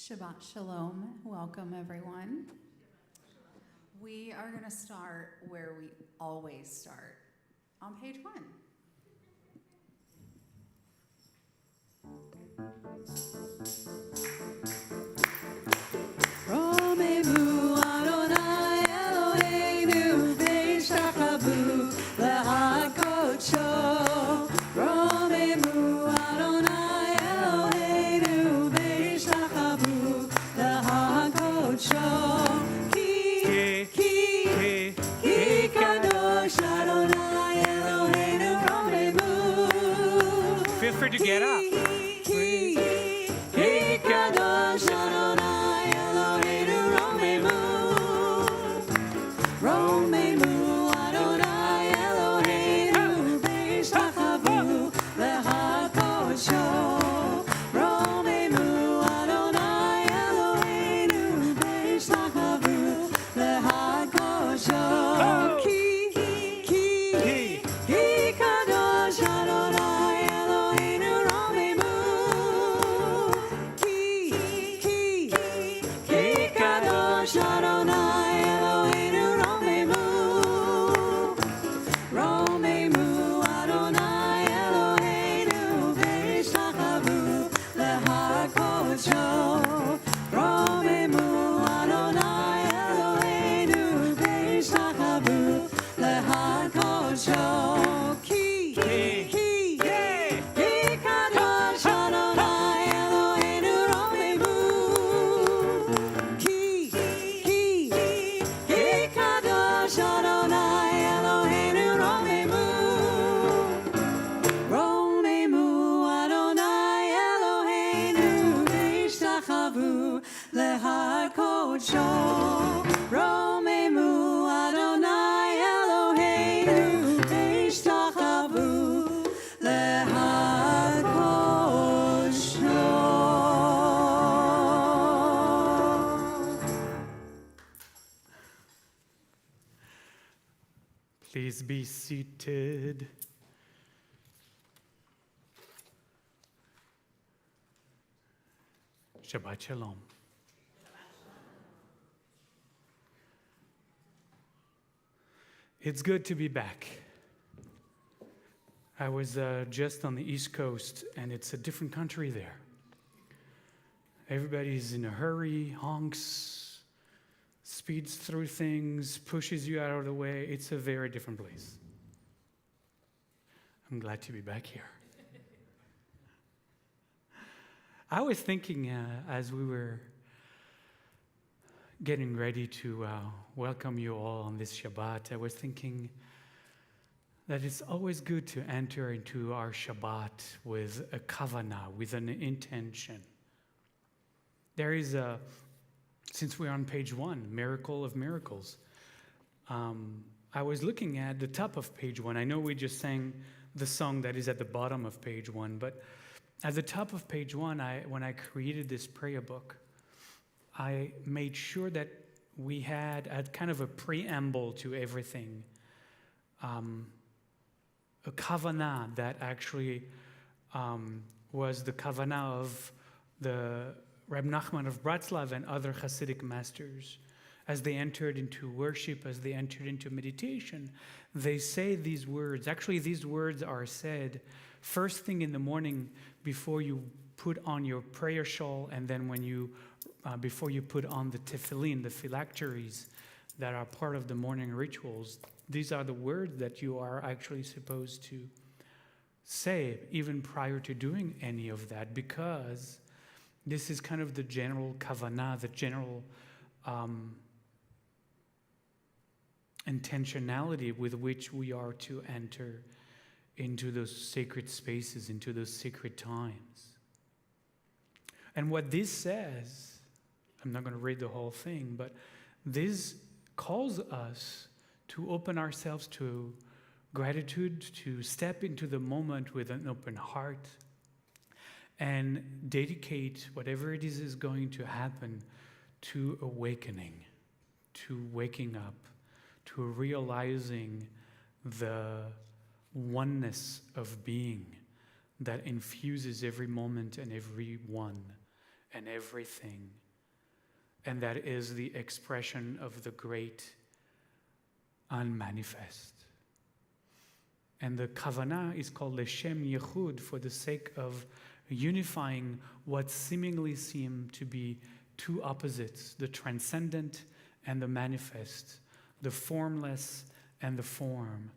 Shabbat Shalom. Welcome, everyone. We are going to start where we always start, on page 1. Romemu Adonai Eloheinu v'yishtachavu lehakodsho. Romemu Adonai Eloheinu v'yishtachavu lehakodsho. Ki kadosh Adonai Eloheinu romemu. Feel free to get up. Ki kadosh Adonai Eloheinu romemu. Romemu Adonai Eloheinu v'yishtachavu lehakodsho. Romemu Adonai Eloheinu v'yishtachavu lehakodsho. Ki kadosh Adonai Eloheinu romemu. Ki kadosh Adonai Eloheinu romemu. Romemu Adonai Eloheinu v'yishtachavu lehakodsho. Romemu Adonai Eloheinu v'yishtachavu lehakodsho. Ki kadosh Adonai Eloheinu romemu. Ki kadosh Adonai Eloheinu romemu. Romemu Adonai Eloheinu v'yishtachavu lehakodsho. Romemu Adonai Eloheinu v'yishtachavu lehakodsho. Please be seated. Shabbat Shalom. It's good to be back. I was just on the East Coast, and it's a different country there. Everybody's in a hurry, honks, speeds through things, pushes you out of the way. It's a very different place. I'm glad to be back here. I was thinking as we were getting ready to welcome you all on this Shabbat, I was thinking that it's always good to enter into our Shabbat with a kavanah, with an intention. There is since we're on page 1, Miracle of Miracles, I was looking at the top of page 1. I know we just sang the song that is at the bottom of page 1, but at the top of page 1, when I created this prayer book, I made sure that we had a kind of a preamble to everything, a kavanah that actually was the kavanah of the Reb Nachman of Bratslav and other Hasidic masters. As they entered into worship, as they entered into meditation, they say these words. Actually, these words are said first thing in the morning before you put on your prayer shawl, and then before you put on the tefillin, the phylacteries that are part of the morning rituals. These are the words that you are actually supposed to say even prior to doing any of that, because this is kind of the general kavanah, the general intentionality with which we are to enter into those sacred spaces, into those sacred times. And what this says, I'm not going to read the whole thing, but this calls us to open ourselves to gratitude, to step into the moment with an open heart, and dedicate whatever it is going to happen to awakening, to waking up, to realizing the oneness of being that infuses every moment and every one, and everything. And that is the expression of the great unmanifest. And the kavanah is called Leshem Yechud for the sake of unifying what seemingly seem to be two opposites, the transcendent and the manifest, the formless and the form,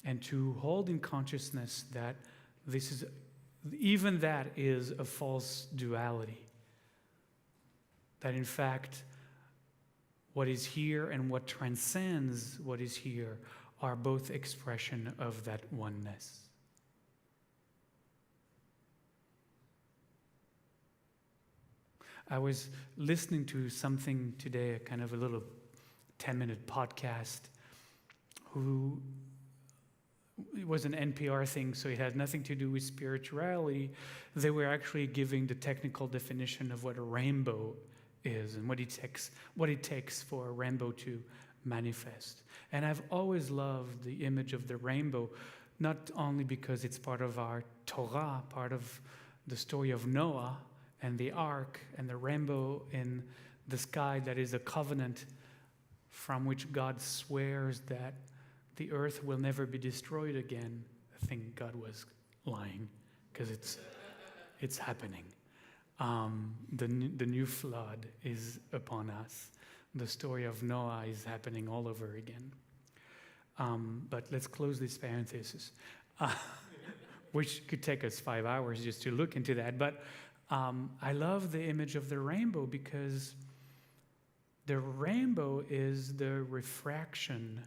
and to hold in consciousness that even that is a false duality. That in fact, what is here and what transcends what is here are both expression of that oneness. I was listening to something today, a kind of a little 10-minute podcast, it was an NPR thing, so it had nothing to do with spirituality. They were actually giving the technical definition of what a rainbow is and what it takes for a rainbow to manifest. And I've always loved the image of the rainbow, not only because it's part of our Torah, part of the story of Noah and the ark and the rainbow in the sky that is a covenant from which God swears that the earth will never be destroyed again. I think God was lying because it's happening. The new flood is upon us. The story of Noah is happening all over again. But let's close this parenthesis, which could take us 5 hours just to look into that. But I love the image of the rainbow because the rainbow is the refraction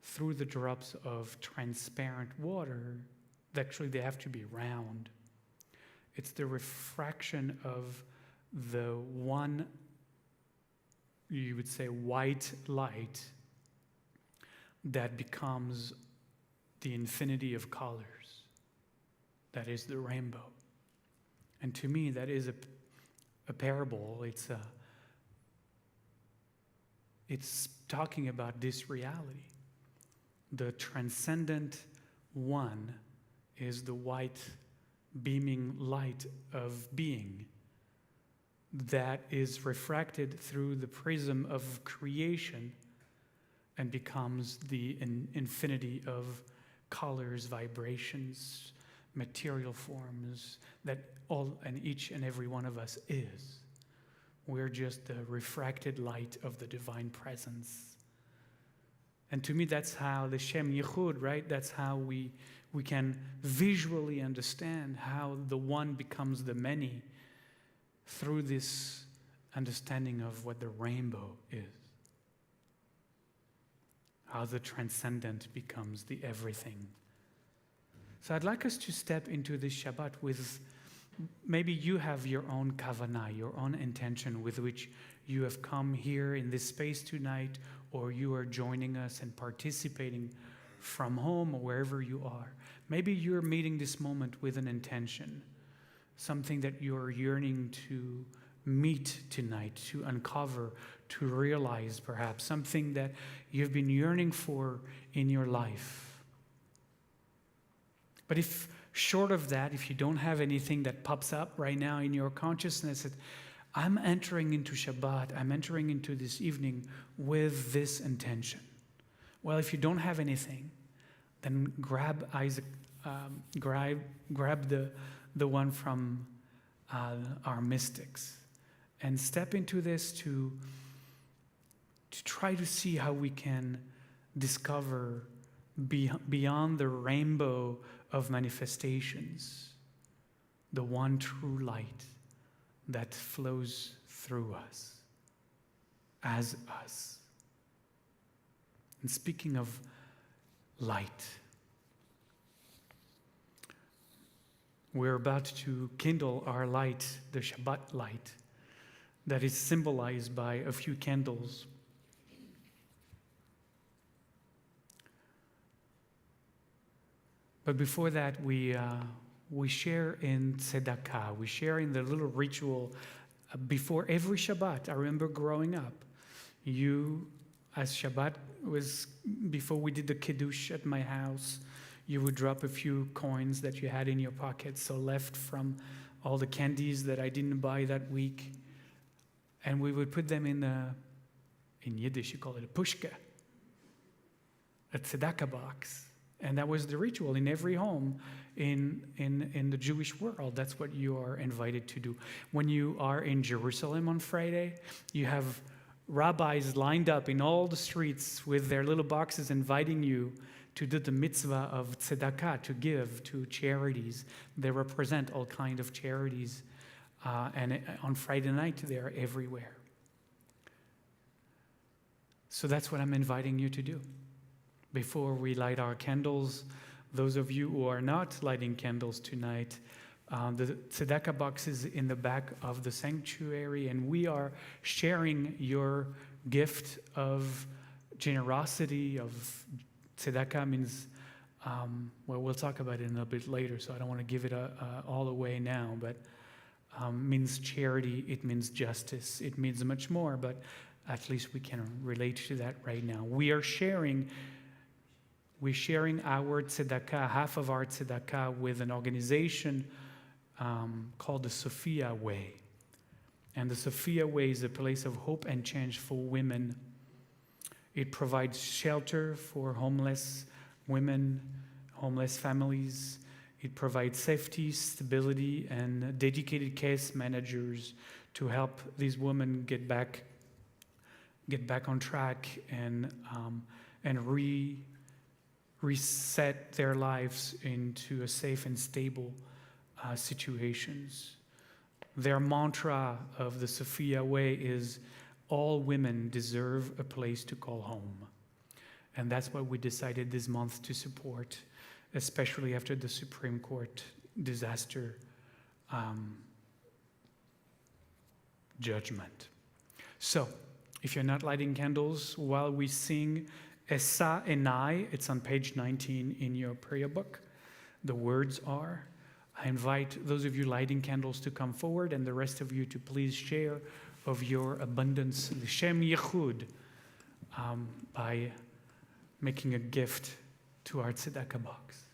through the drops of transparent water. Actually, they have to be round. It's the refraction of the one, you would say, white light that becomes the infinity of colors. That is the rainbow. And to me, that is a parable. It's talking about this reality. The transcendent one is the white beaming light of being that is refracted through the prism of creation and becomes the infinity of colors, vibrations, material forms that all and each and every one of us is. We're just the refracted light of the divine presence. And to me, that's how the Shem Yichud, right? That's how we can visually understand how the one becomes the many through this understanding of what the rainbow is. How the transcendent becomes the everything. So I'd like us to step into this Shabbat with, maybe you have your own kavanah, your own intention with which you have come here in this space tonight, or you are joining us and participating from home or wherever you are. Maybe you're meeting this moment with an intention, something that you're yearning to meet tonight, to uncover, to realize perhaps, something that you've been yearning for in your life. But if short of that, if you don't have anything that pops up right now in your consciousness, that I'm entering into Shabbat, I'm entering into this evening with this intention. Well, if you don't have anything, then grab Isaac, grab the one from our mystics, and step into this to try to see how we can discover beyond the rainbow of manifestations the one true light that flows through us, as us. And speaking of light, we're about to kindle our light, the Shabbat light, that is symbolized by a few candles. But before that, we share in tzedakah. We share in the little ritual before every Shabbat. I remember growing up, as Shabbat was, before we did the kiddush at my house, you would drop a few coins that you had in your pocket, so left from all the candies that I didn't buy that week. And we would put them in Yiddish, you call it a pushka, a tzedakah box. And that was the ritual in every home in the Jewish world. That's what you are invited to do. When you are in Jerusalem on Friday, you have rabbis lined up in all the streets with their little boxes inviting you to do the mitzvah of tzedakah, to give to charities. They represent all kinds of charities. And on Friday night, they're everywhere. So that's what I'm inviting you to do. Before we light our candles, those of you who are not lighting candles tonight, the tzedakah box is in the back of the sanctuary, and we are sharing your gift of generosity, of tzedakah means, well, we'll talk about it a little bit later, so I don't want to give it all away now, but means charity, it means justice, it means much more, but at least we can relate to that right now. We're sharing our tzedakah, half of our tzedakah, with an organization called the Sophia Way. And the Sophia Way is a place of hope and change for women. It provides shelter for homeless women, homeless families. It provides safety, stability, and dedicated case managers to help these women get back on track and reset their lives into a safe and stable situations. Their mantra of the Sophia Way is, all women deserve a place to call home. And that's what we decided this month to support, especially after the Supreme Court disaster judgment. So, if you're not lighting candles while we sing Esa Enai, it's on page 19 in your prayer book. The words are, I invite those of you lighting candles to come forward, and the rest of you to please share of your abundance, L'Shem Yechud, by making a gift to our tzedakah box.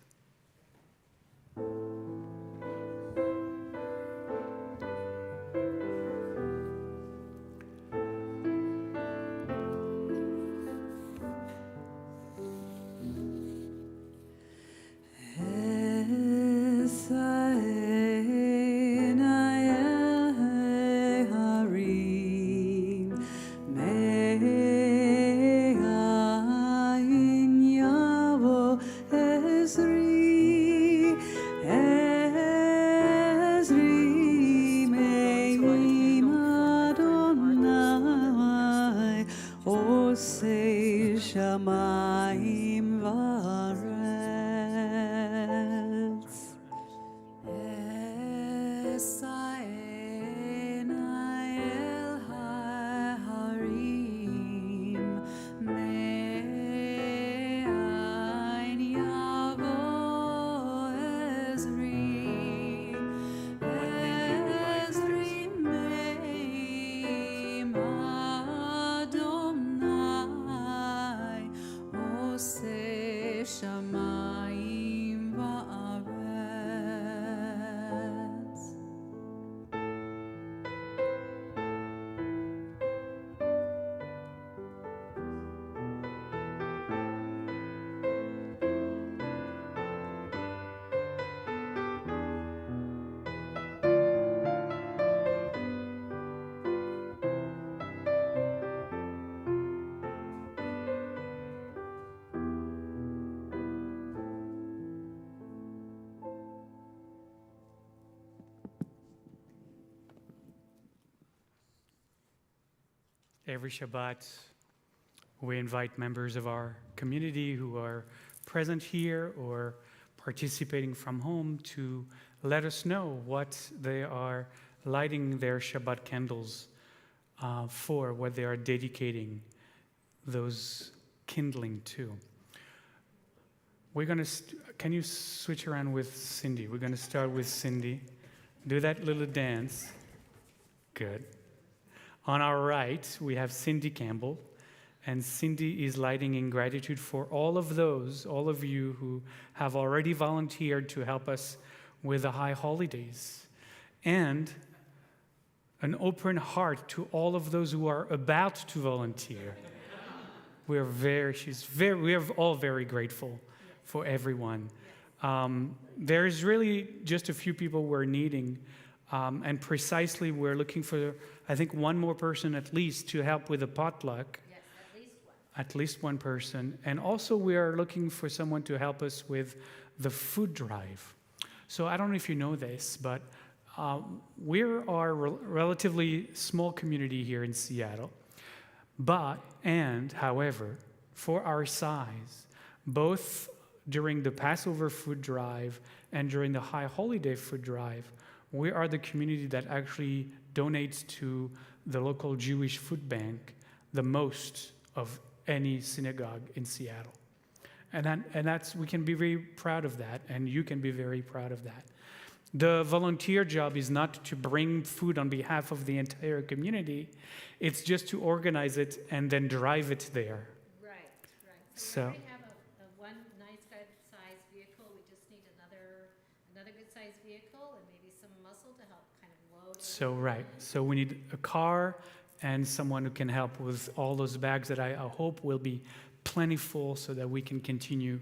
Every Shabbat, we invite members of our community who are present here or participating from home to let us know what they are lighting their Shabbat candles for, what they are dedicating those kindling to. We're going to, can you switch around with Cindy? We're going to start with Cindy. Do that little dance. Good. On our right, we have Cindy Campbell, and Cindy is lighting in gratitude for all of you who have already volunteered to help us with the high holidays. and an open heart to all of those who are about to volunteer. We are all very grateful for everyone. There's really just a few people we're needing, and precisely we're looking for, I think, one more person at least to help with the potluck. Yes, at least one. At least one person. And also we are looking for someone to help us with the food drive. So I don't know if you know this, but we are a relatively small community here in Seattle. However, for our size, both during the Passover food drive and during the High Holiday food drive, we are the community that actually donates to the local Jewish food bank the most of any synagogue in Seattle. And we can be very proud of that, and you can be very proud of that. The volunteer job is not to bring food on behalf of the entire community. It's just to organize it and then drive it there. Right. So- We already have a one nice good-sized vehicle. We just need another good-sized vehicle and maybe some muscle to help kind of load. So we need a car and someone who can help with all those bags that I hope will be plentiful so that we can continue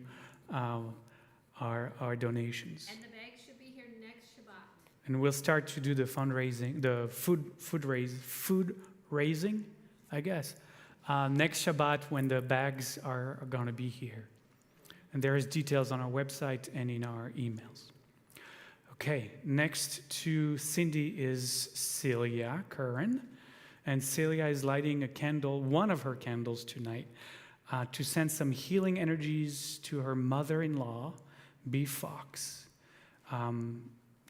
our donations. And the bags should be here next Shabbat. And we'll start to do the fundraising, the food raising, I guess, next Shabbat when the bags are going to be here. And there is details on our website and in our emails. Okay, next to Cindy is Celia Curran. And Celia is lighting a candle, one of her candles tonight, to send some healing energies to her mother-in-law, B. Fox.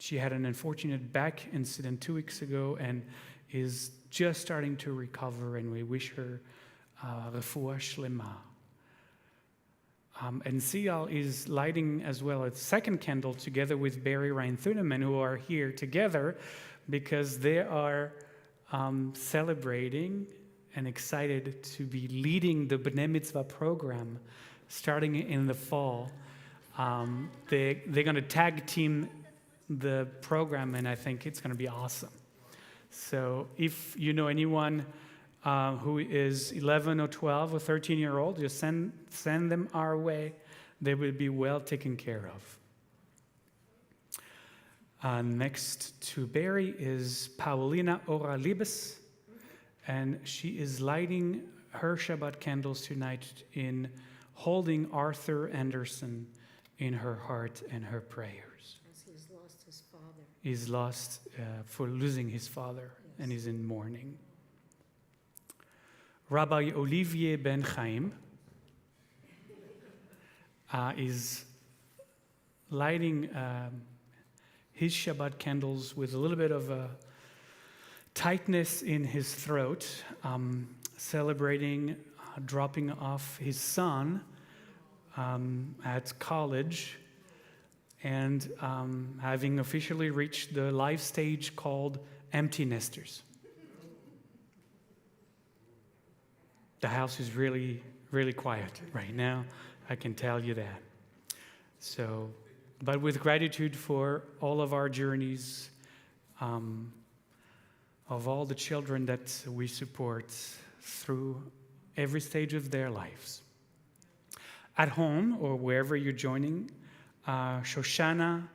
She had an unfortunate back incident 2 weeks ago and is just starting to recover, and we wish her refuah shlema. And Sial is lighting as well a second candle together with Barry Ryan Thuneman, who are here together because they are celebrating and excited to be leading the B'nai Mitzvah program starting in the fall. They're going to tag team the program, and I think it's going to be awesome. So if you know anyone who is 11 or 12 or 13-year-old, just send them our way. They will be well taken care of. Next to Barry is Paulina Ora Libes, and she is lighting her Shabbat candles tonight in holding Arthur Anderson in her heart and her prayers. As he's lost his father. He's lost for losing his father, Yes. and he's in mourning. Rabbi Olivier Ben Chaim is lighting his Shabbat candles with a little bit of a tightness in his throat, celebrating dropping off his son at college and having officially reached the life stage called empty nesters. The house is really, really quiet right now, I can tell you that. So, but with gratitude for all of our journeys, of all the children that we support through every stage of their lives. At home or wherever you're joining, Shoshana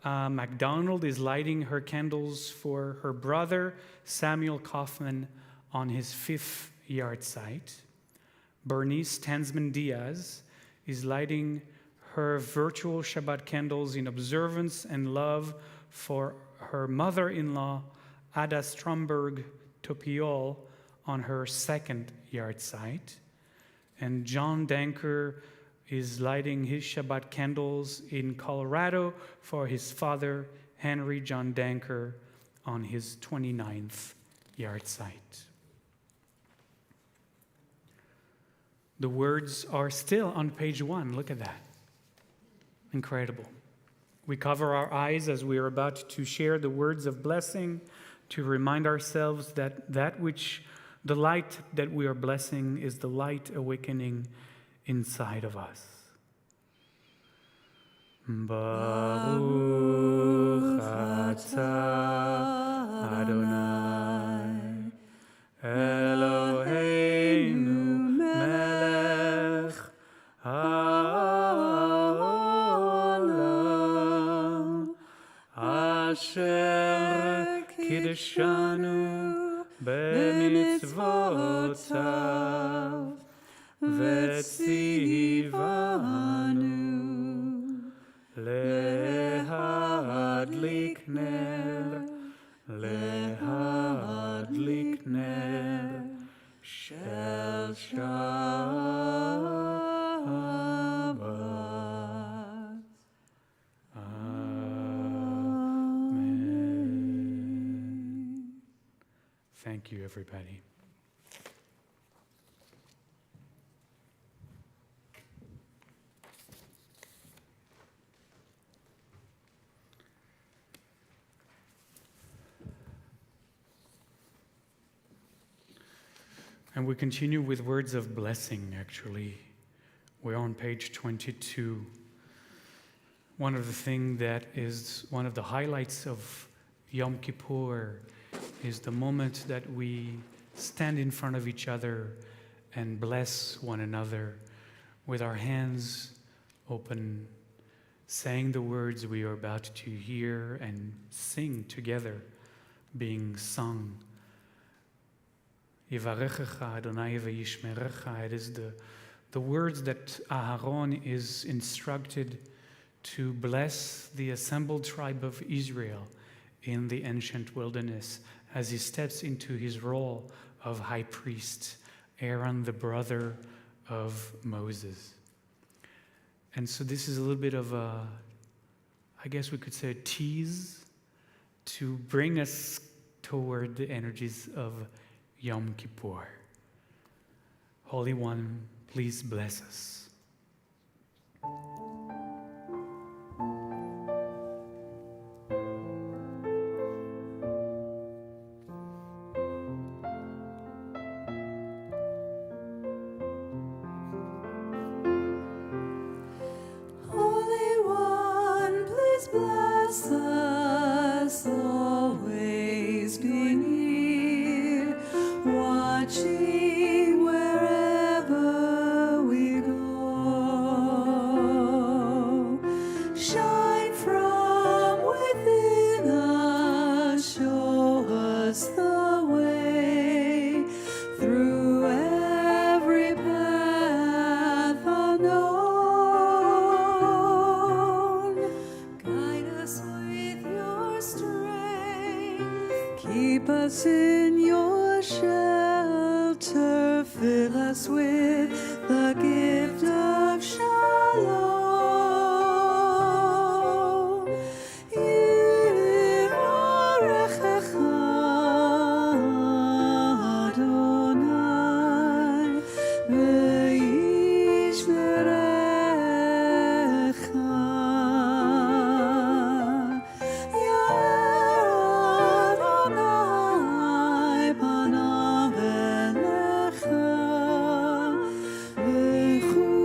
MacDonald is lighting her candles for her brother Samuel Kaufman on his 5th yard site. Bernice Tansman Diaz is lighting her virtual Shabbat candles in observance and love for her mother-in-law, Ada Stromberg Topiol, on her 2nd yard site. And John Danker is lighting his Shabbat candles in Colorado for his father, Henry John Danker, on his 29th yard site. The words are still on page 1. Look at that. Incredible. We cover our eyes as we are about to share the words of blessing to remind ourselves that the light that we are blessing is the light awakening inside of us. Baruch atah Adonai Eloheinu melech haolam asher kiddushanu b'mitzvotav v'tzivanu Lehadlik ner shel Shabbat. Amen. Thank you, everybody. And we continue with words of blessing, actually. We're on page 22. One of the things that is one of the highlights of Yom Kippur is the moment that we stand in front of each other and bless one another with our hands open, saying the words we are about to hear and sing together, being sung. Yivarechecha Adonai v'yishmerecha. It is the words that Aharon is instructed to bless the assembled tribe of Israel in the ancient wilderness as he steps into his role of high priest, Aaron, the brother of Moses. And so this is a little bit of a, I guess we could say, a tease to bring us toward the energies of Yom Kippur. Holy One, please bless us. Holy One, please bless us, always be near, watching wherever we go. Shine from within us, show us the way through every path unknown. Guide us with your strength, keep us in your shelter, fill us with the gift of shalom. Yivarechecha Adonai v'yishmerecha. Yair Adonai panav elecha v'chuleka.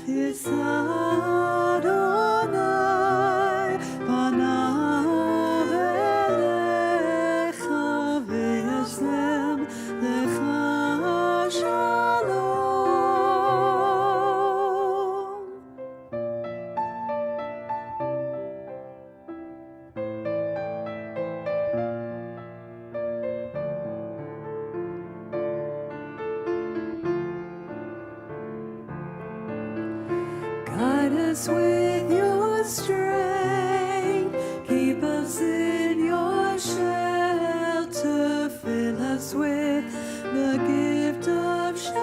Yitzah Adonai panav elecha v'yasem lecha shalom. Guide us with your strength, keep us in your shelter, fill us with the gift of shalom.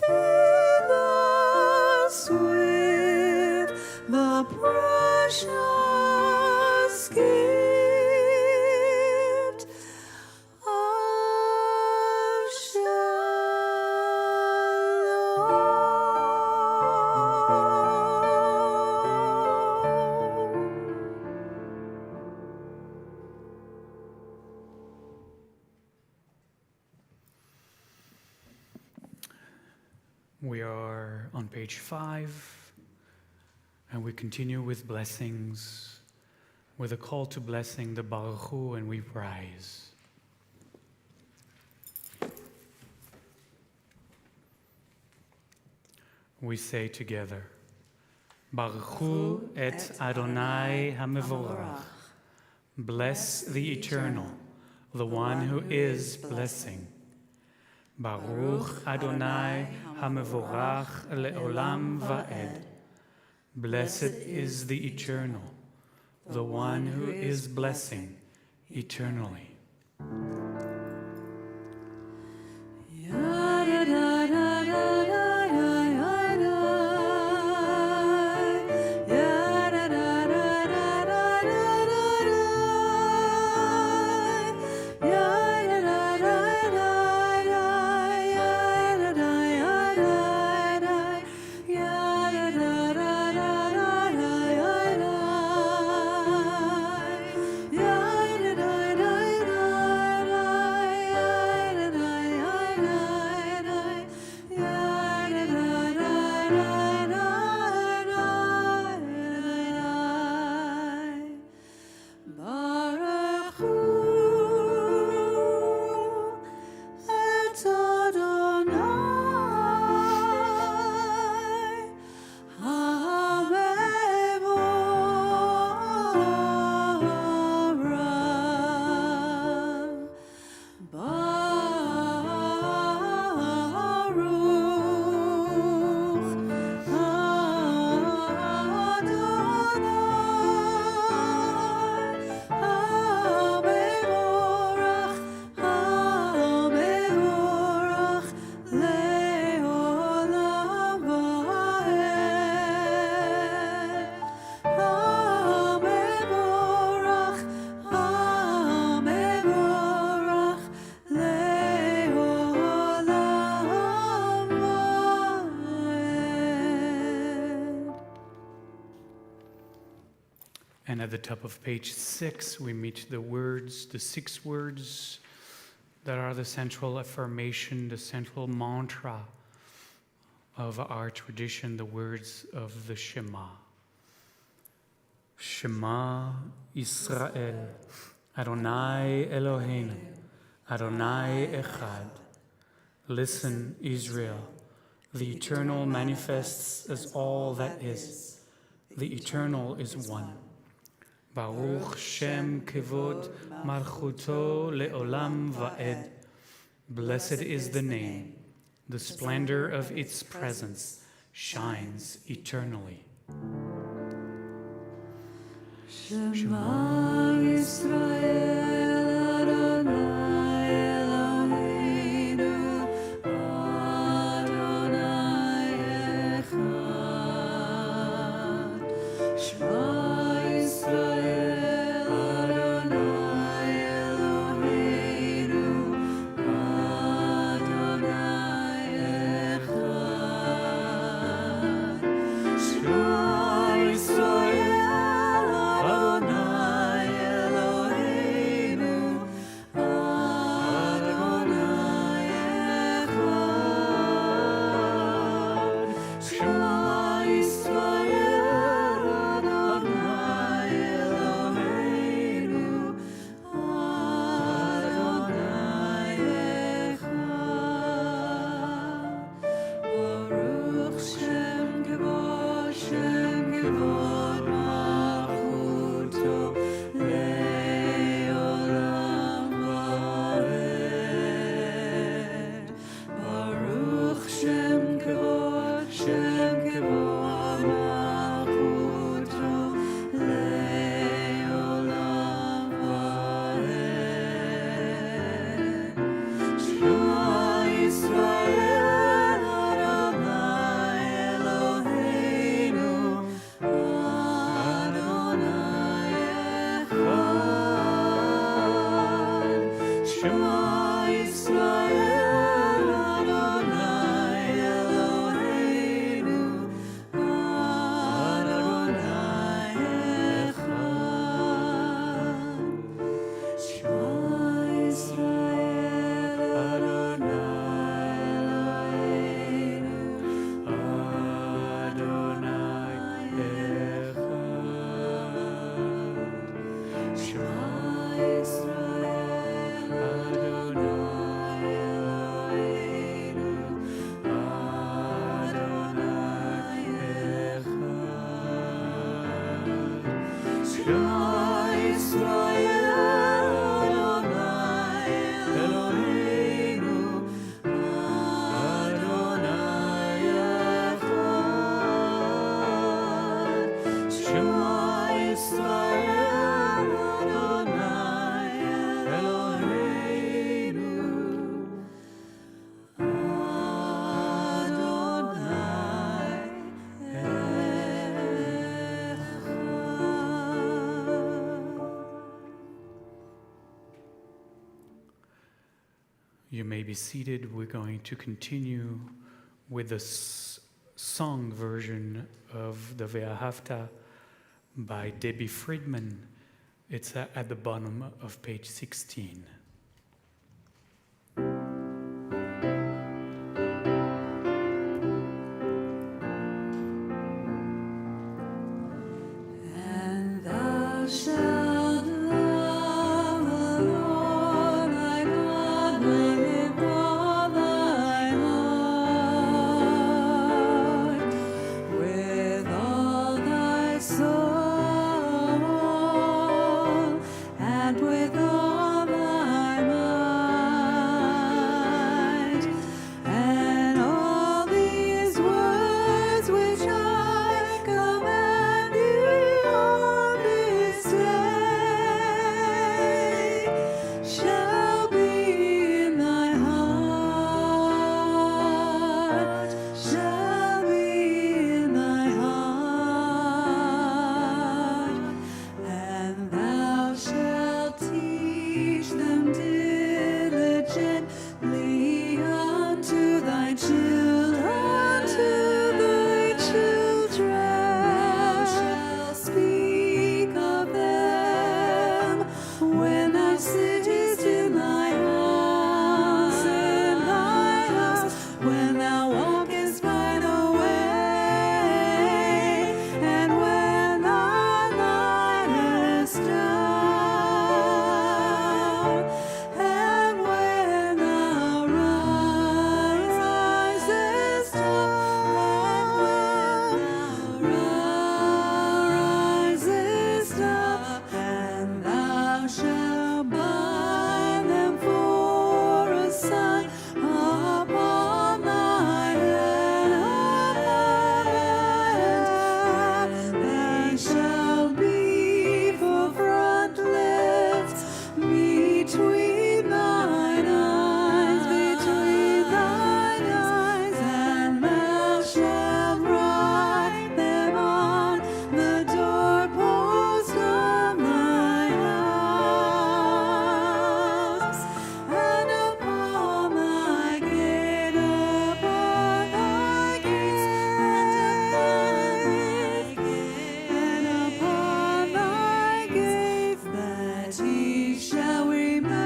Fill us with the precious gift of shalom. page 5. And we continue with blessings, with a call to blessing, the Baruch Hu, and we rise. We say together, Baruch Hu et Adonai HaMevorach. Bless the Eternal, the one who is blessing. Baruch Adonai HaMevorach le'olam va'ed. Blessed is the Eternal, the one who is blessing eternally. And at the top of page 6, we meet the words, the 6 words that are the central affirmation, the central mantra of our tradition, the words of the Shema. Shema Yisrael, Adonai Eloheinu, Adonai Echad. Listen, Israel, the Eternal manifests as all that is. The Eternal is one. Baruch Shem Kevod Malchuto Le'olam Va'ed. Blessed is the name. The splendor of its presence shines eternally. Shema Yisrael Adonai Eloheinu Adonai Echad. Shema Yisrael Adonai Eloheinu Adonai Echad. Shema Yisrael Adonai Eloheinu You may be seated. We're going to continue with the song version of the Ve'ahavta by Debbie Friedman. It's at the bottom of page 16. And thou shalt love the Lord thy God with all thy heart, with all thy soul, and with all thy might. And all these words which I command you on this day shall be in thy heart, shall be in thy heart, and thou shalt teach them diligently unto thy children, unto thy children. Thou shalt speak of them when thou sittest in thy house, when thou walkest by the way, and when thou liest down, and when thou risest up, and thou shalt bind them for a sign upon thy hand, and they shall be for frontlets between thine eyes, and thou shalt write them on the doorpost of thine house, and upon thy gate, upon thy gates, and upon thy gates, that he shall remember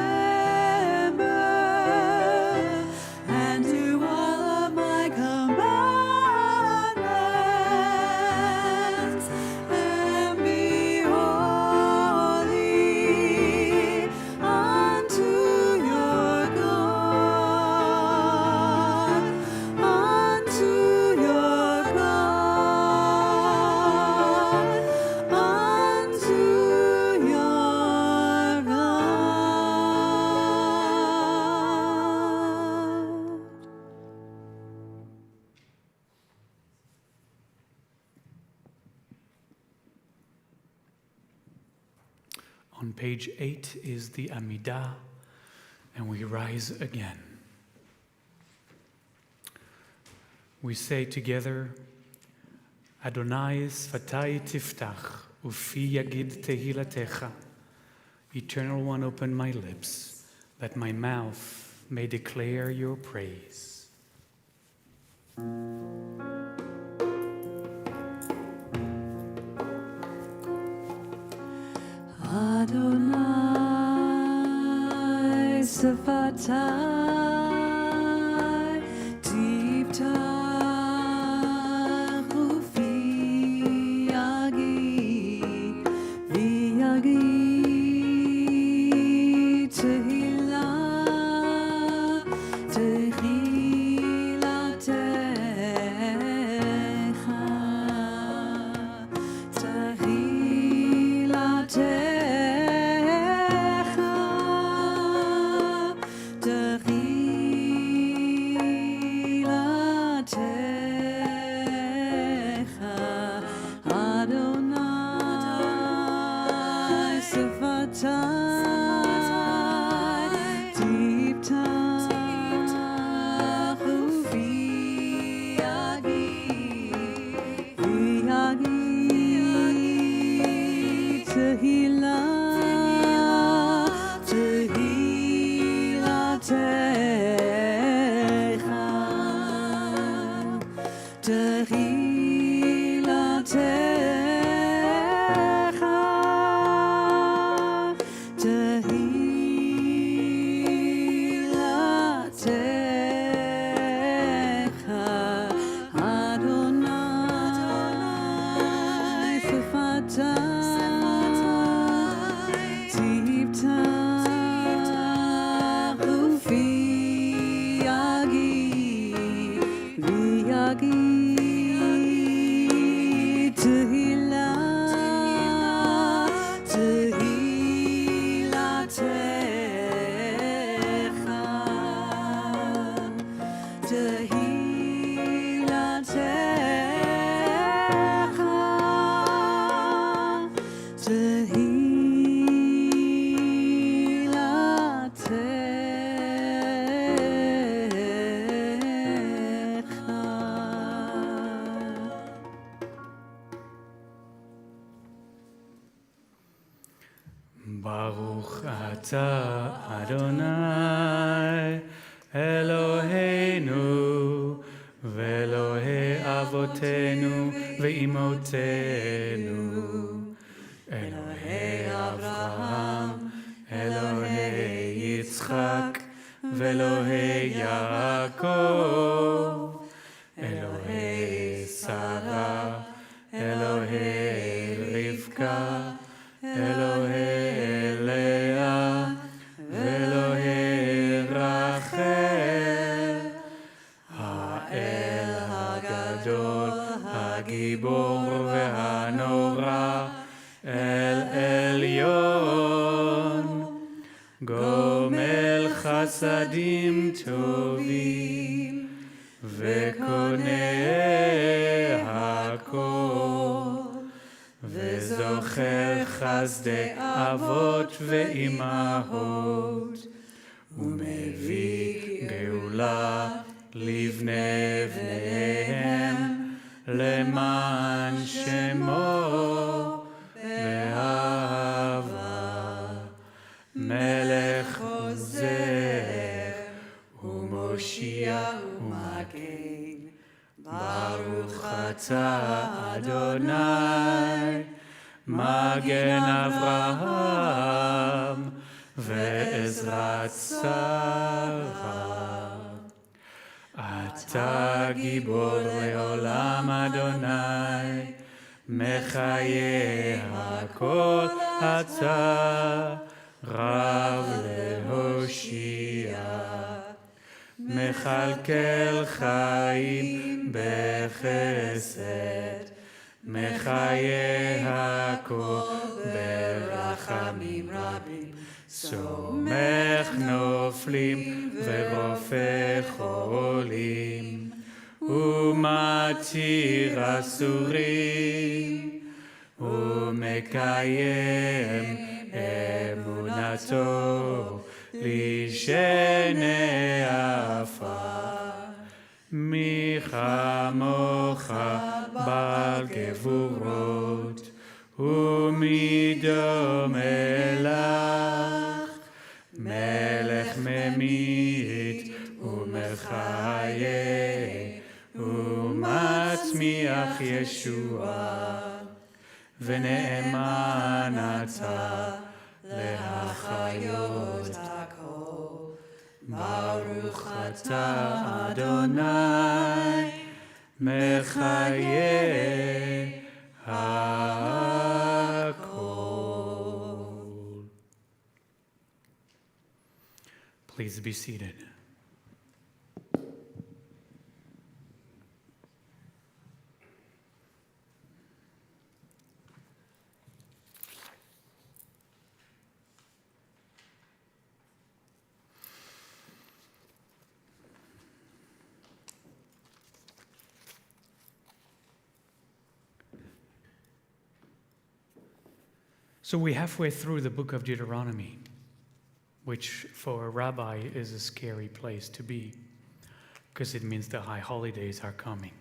and do all of my commandments, and be holy unto your God, unto your God, unto your God. On page 8 is the Amidah, and we rise again. We say together, Adonai sfatai tiftach, ufi yagid tehilatecha. Eternal One, open my lips, that my mouth may declare your praise. Adonai Sefatai Tifta Ufi Yagi V'yagi Tehila Tehilatecha Tehila Baruch atah Adonai Eloheinu ve'Elohei avotenu ve'imotenu Elohei Avraham Elohei Yitzchak ve'Elohei Yaakov Elohei Sarah Elohei Rivka Elohei Leah ואלוהי רחל, האל הגדול, הגיבור והנורא, אל עליון, גומל חסדים טובים, וקונה הכל. וזוכר חסדי אבות ואימהות, ומביא גאולה לבני בניהם, למען שמו באהבה. מלך עוזר ומושיע ומגן, ברוך אתה אדוני, מגן אברהם ועזרת שרה. אתה גיבור לעולם אדוני, מחיה הכל אתה, רב להושיע. מכלכל חיים בחסד, מחיה הכל ברחמים רבים. סומך נופלים ורופא חולים, ומתיר אסורים, ומקיים אמונתו לישני עפר. מי כמוך בעל גבורות, ומי דומה לך, מלך ממית ומחיה, ומצמיח ישועה, ונאמן אתה להחיות הכל. ברוך אתה אדוני, מחיה הכל. Please be seated. So we're halfway through the book of Deuteronomy, which for a rabbi is a scary place to be, because it means the high holidays are coming.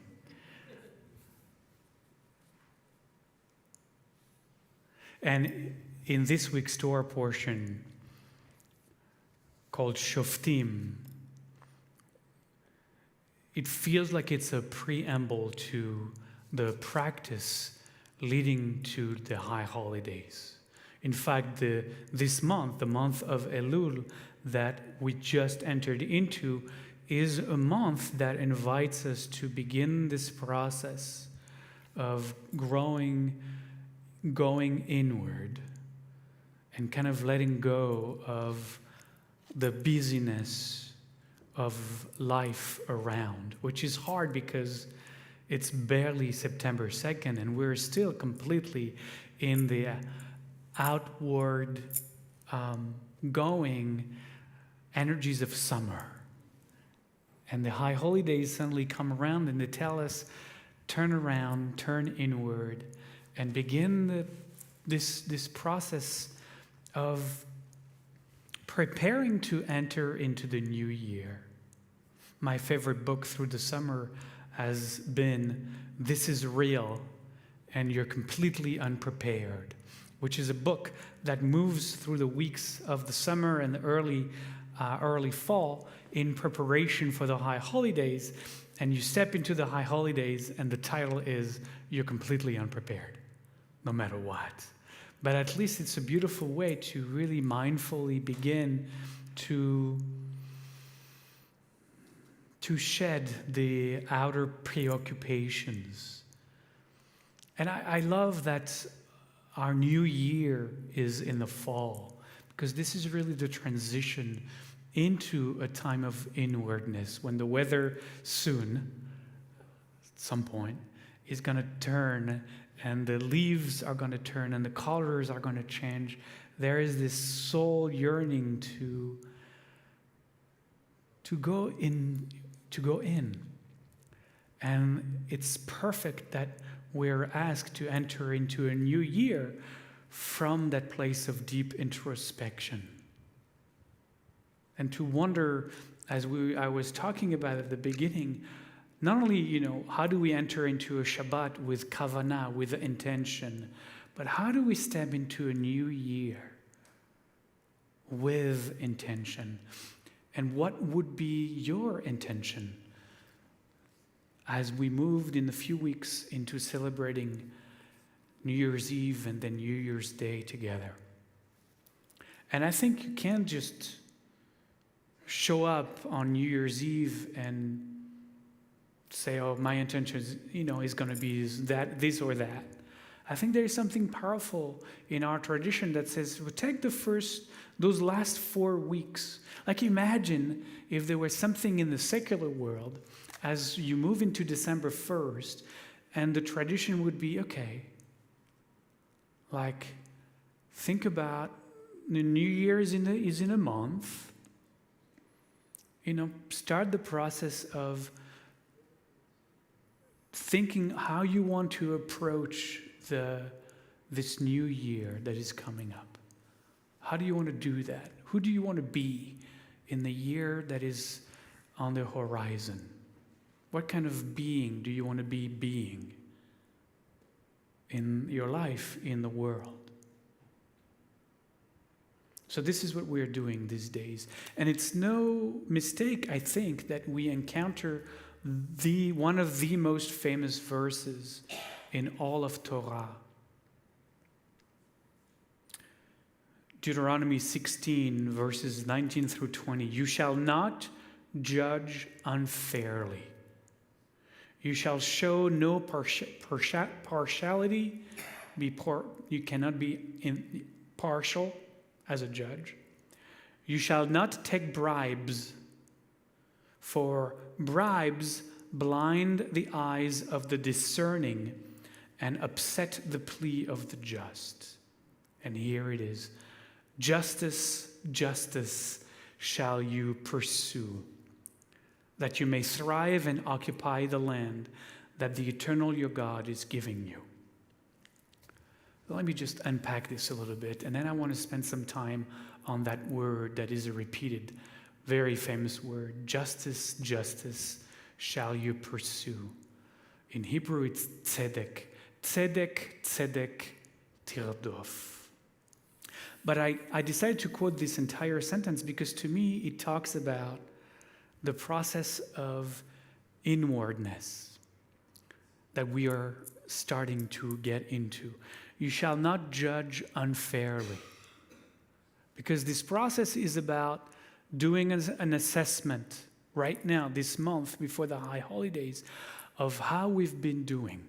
And in this week's Torah portion called Shoftim, it feels like it's a preamble to the practice leading to the high holidays. In fact, this month, the month of Elul that we just entered into, is a month that invites us to begin this process of going inward and kind of letting go of the busyness of life around, which is hard because it's barely September 2nd and we're still completely in the outward going energies of summer. And the high holidays suddenly come around and they tell us, turn around, turn inward, and begin this process of preparing to enter into the new year. My favorite book through the summer has been This Is Real and You're Completely Unprepared, which is a book that moves through the weeks of the summer and the early fall in preparation for the high holidays. And you step into the high holidays and the title is You're Completely Unprepared, no matter what. But at least it's a beautiful way to really mindfully begin to shed the outer preoccupations. And I love that our new year is in the fall, because this is really the transition into a time of inwardness, when the weather soon, at some point, is going to turn, and the leaves are going to turn, and the colors are going to change. There is this soul yearning to go in. And it's perfect that we're asked to enter into a new year from that place of deep introspection. And to wonder, as I was talking about at the beginning, not only, how do we enter into a Shabbat with kavanah, with intention, but how do we step into a new year with intention? And what would be your intention as we moved in a few weeks into celebrating New Year's Eve and then New Year's Day together? And I think you can't just show up on New Year's Eve and say, oh, my intention is, is going to be this or that. I think there's something powerful in our tradition that says, well, take those last 4 weeks. Like, imagine if there was something in the secular world as you move into December 1st, and the tradition would be, okay, like, think about the New Year is in a month. Start the process of thinking how you want to approach this new year that is coming up. How do you want to do that? Who do you want to be in the year that is on the horizon? What kind of being do you want to be being in your life, in the world? So this is what we're doing these days. And it's no mistake, I think, that we encounter one of the most famous verses in all of Torah. Deuteronomy 16, verses 19 through 20. You shall not judge unfairly. You shall show no partiality. You cannot be partial as a judge. You shall not take bribes, for bribes blind the eyes of the discerning and upset the plea of the just. And here it is. Justice, justice shall you pursue, that you may thrive and occupy the land that the eternal your God is giving you. Let me just unpack this a little bit, and then I want to spend some time on that word that is a repeated, very famous word. Justice, justice shall you pursue. In Hebrew, it's tzedek. Tzedek, tzedek, tirdof. But I decided to quote this entire sentence because to me it talks about the process of inwardness. that we are starting to get into. You shall not judge unfairly. Because this process is about doing an assessment right now, this month, before the high holidays, of how we've been doing.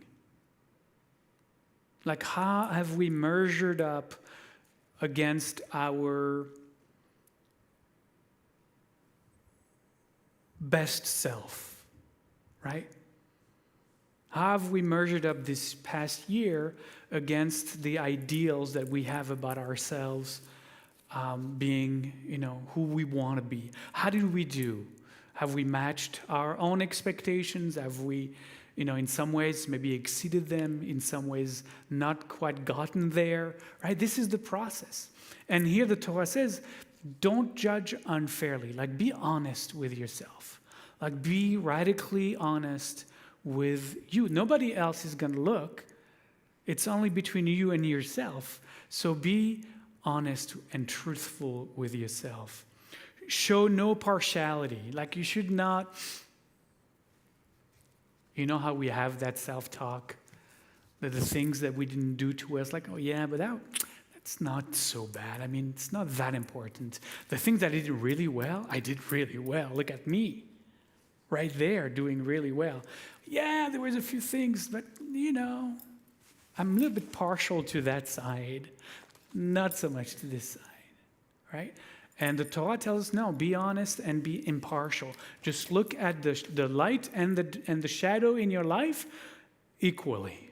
Like, how have we measured up against our best self, right? How have we measured up this past year against the ideals that we have about ourselves being, who we want to be? How did we do? Have we matched our own expectations? Have we, in some ways maybe exceeded them, in some ways not quite gotten there, right? This is the process. And here the Torah says, don't judge unfairly. Like, be honest with yourself. Like, be radically honest with you. Nobody else is going to look. It's only between you and yourself. So be honest and truthful with yourself. Show no partiality. Like, you should not, how we have that self-talk, that the things that we didn't do to us, like, oh yeah, but that's not so bad. I mean, it's not that important. The things that I did really well, I did really well. Look at me, right there, doing really well. Yeah, there was a few things, but, I'm a little bit partial to that side, not so much to this side, right? And the Torah tells us, no, be honest and be impartial. Just look at the light and the shadow in your life equally.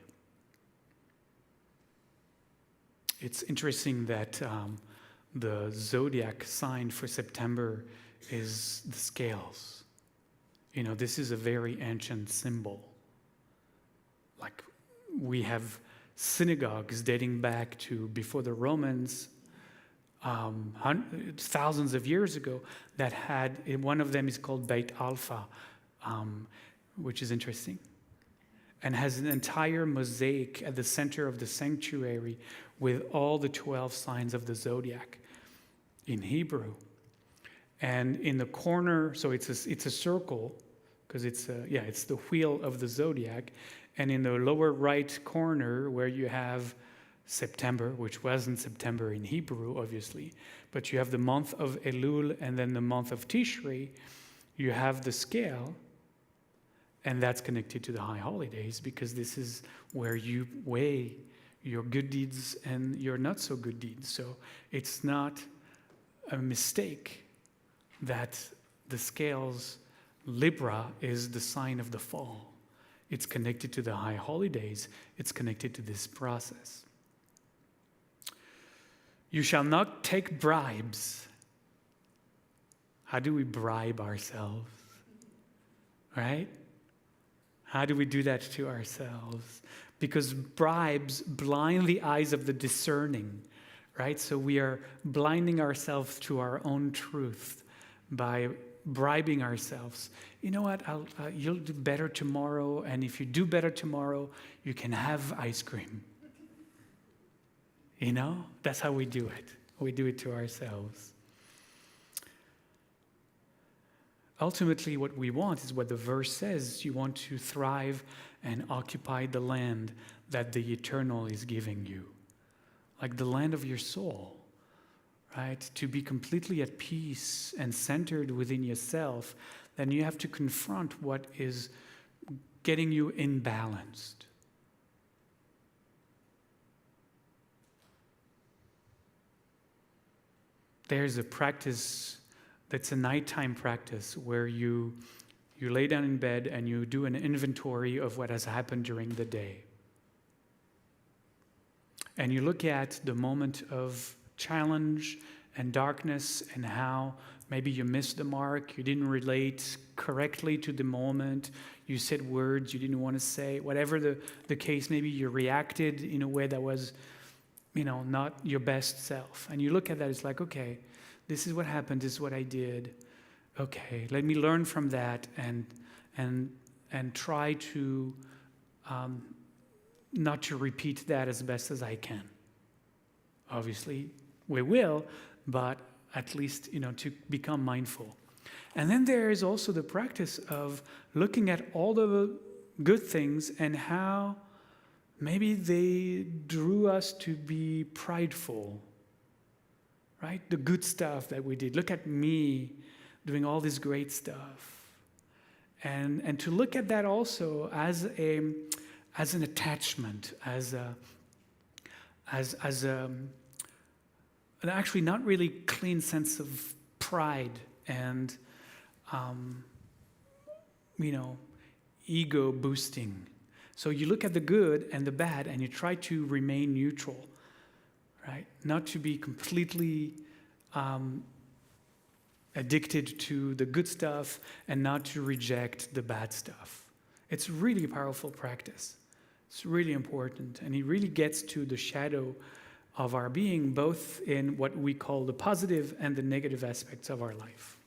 It's interesting that the zodiac sign for September is the scales. This is a very ancient symbol. Like, we have synagogues dating back to before the Romans, thousands of years ago, that had, one of them is called Beit Alpha, which is interesting, and has an entire mosaic at the center of the sanctuary with all the 12 signs of the zodiac in Hebrew. And in the corner, so it's a circle, because it's the wheel of the zodiac. And in the lower right corner, where you have September, which wasn't September in Hebrew, obviously, but you have the month of Elul and then the month of Tishrei, you have the scale, and that's connected to the high holidays, because this is where you weigh your good deeds and your not so good deeds. So it's not a mistake that the scales, Libra, is the sign of the fall. It's connected to the high holidays. It's connected to this process. You shall not take bribes. How do we bribe ourselves? Right? How do we do that to ourselves? Because bribes blind the eyes of the discerning, right? So we are blinding ourselves to our own truth by bribing ourselves. You know what? You'll do better tomorrow, and if you do better tomorrow, you can have ice cream. That's how we do it. We do it to ourselves. Ultimately, what we want is what the verse says. You want to thrive and occupy the land that the Eternal is giving you, like the land of your soul. Right? To be completely at peace and centered within yourself, then you have to confront what is getting you imbalanced. There's a practice that's a nighttime practice where you lay down in bed and you do an inventory of what has happened during the day. And you look at the moment of challenge and darkness and how maybe you missed the mark, you didn't relate correctly to the moment, you said words you didn't want to say, whatever the case, maybe you reacted in a way that was, not your best self. And you look at that, it's like, okay, this is what happened, this is what I did. Okay, let me learn from that and try to not to repeat that as best as I can. Obviously, we will, but at least, to become mindful. And then there is also the practice of looking at all the good things and how maybe they drew us to be prideful, right? The good stuff that we did. Look at me doing all this great stuff. And to look at that also as an attachment, as an actually not really clean sense of pride and ego boosting. So you look at the good and the bad and you try to remain neutral, right? Not to be completely addicted to the good stuff and not to reject the bad stuff. It's really a powerful practice. It's really important. And it really gets to the shadow of our being, both in what we call the positive and the negative aspects of our life.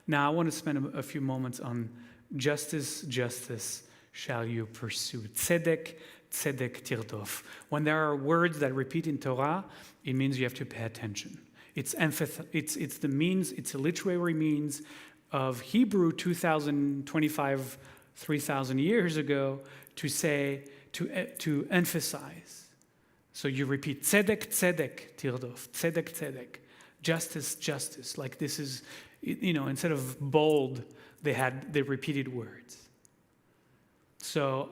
Now I want to spend a few moments on justice, justice shall you pursue. Tzedek, tzedek tirdof. When there are words that repeat in Torah, it means you have to pay attention. It's the means, it's a literary means of Hebrew 2,025, 3,000 years ago to say, to emphasize. So you repeat, tzedek, tzedek, tirdof, tzedek, tzedek, justice, justice. Like this is, instead of bold, they repeated words. So,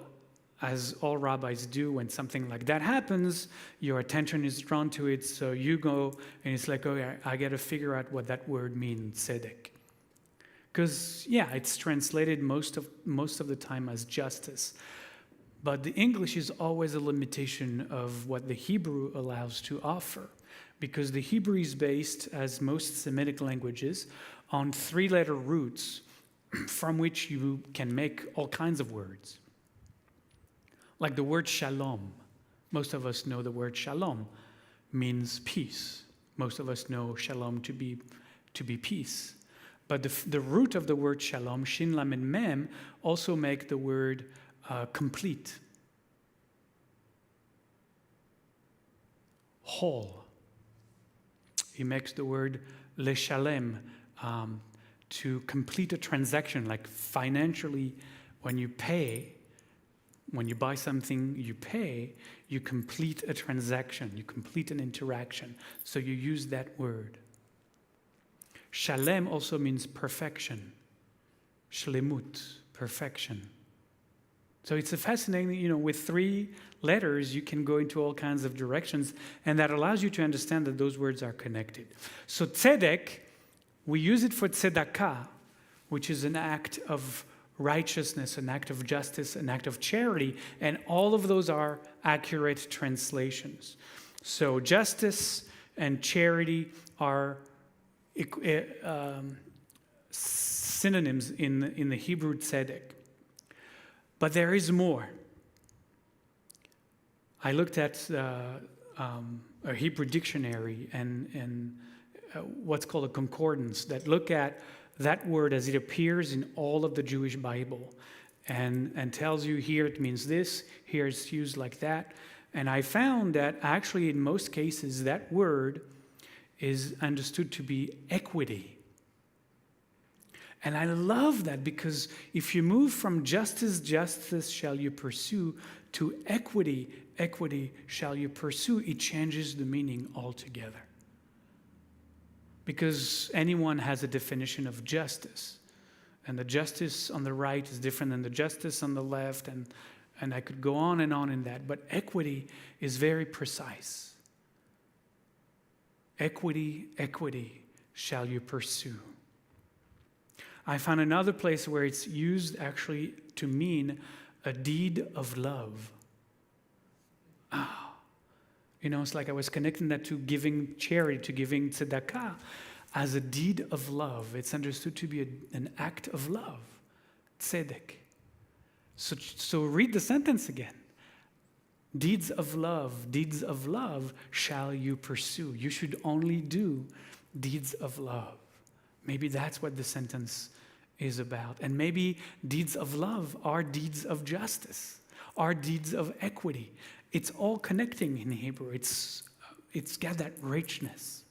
as all rabbis do, when something like that happens, your attention is drawn to it, so you go, and it's like, okay, I got to figure out what that word means, tzedek. Because, it's translated most of the time as justice. But the English is always a limitation of what the Hebrew allows to offer. Because the Hebrew is based, as most Semitic languages, on three-letter roots from which you can make all kinds of words. Like the word shalom. Most of us know the word shalom means peace. Most of us know shalom to be peace. But the root of the word shalom, shin lamed mem, also make the word complete, whole. He makes the word leshalem, to complete a transaction, like financially, when you buy something, you pay, you complete a transaction, you complete an interaction. So you use that word. Shalem also means perfection. Shlemut, perfection. So it's a fascinating, with three letters, you can go into all kinds of directions, and that allows you to understand that those words are connected. So tzedek, we use it for tzedakah, which is an act of righteousness, an act of justice, an act of charity, and all of those are accurate translations. So justice and charity are synonyms in the Hebrew tzedek. But there is more. I looked at a Hebrew dictionary and what's called a concordance that look at that word as it appears in all of the Jewish Bible and tells you here it means this, here it's used like that. And I found that actually in most cases that word is understood to be equity. And I love that because if you move from justice, justice shall you pursue, to equity, equity shall you pursue, it changes the meaning altogether. Because anyone has a definition of justice. And the justice on the right is different than the justice on the left, and I could go on in that. But equity is very precise. Equity, equity shall you pursue. I found another place where it's used actually to mean a deed of love. It's like I was connecting that to giving charity, to giving tzedakah as a deed of love. It's understood to be an act of love, tzedek. So read the sentence again. Deeds of love shall you pursue. You should only do deeds of love. Maybe that's what the sentence is about. And maybe deeds of love are deeds of justice, are deeds of equity. It's all connecting in Hebrew. It's got that richness.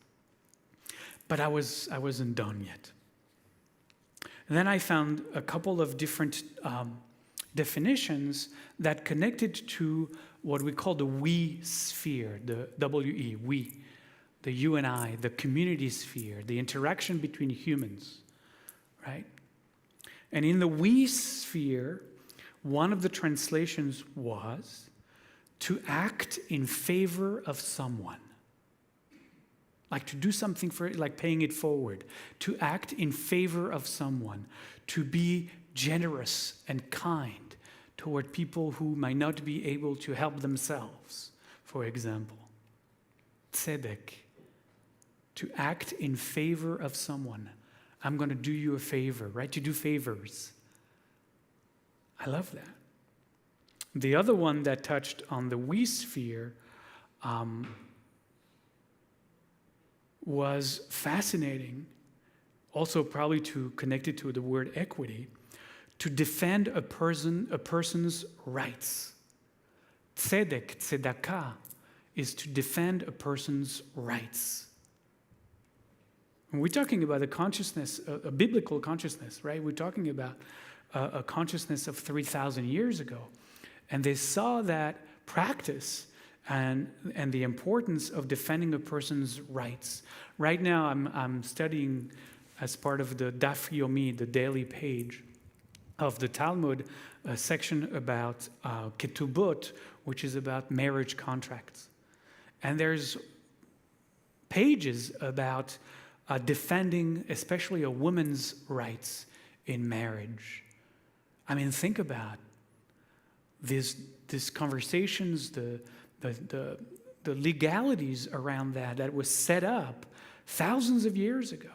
But I wasn't done yet. And then I found a couple of different definitions that connected to what we call the we sphere, the W-E, we, the you and I, the community sphere, the interaction between humans, right? And in the we sphere, one of the translations was to act in favor of someone. Like to do something for it, like paying it forward. To act in favor of someone. To be generous and kind toward people who might not be able to help themselves, for example. Tzedek. To act in favor of someone. I'm going to do you a favor, right? To do favors. I love that. The other one that touched on the we sphere was fascinating, also probably to connect it to the word equity, to defend a person's rights. Tzedek, tzedakah, is to defend a person's rights. And we're talking about a consciousness, a biblical consciousness, right? We're talking about a consciousness of 3,000 years ago. And they saw that practice and the importance of defending a person's rights. Right now, I'm studying as part of the Daf Yomi, the daily page of the Talmud, a section about ketubot, which is about marriage contracts. And there's pages about defending especially a woman's rights in marriage. I mean, think about these conversations, the legalities around that was set up thousands of years ago.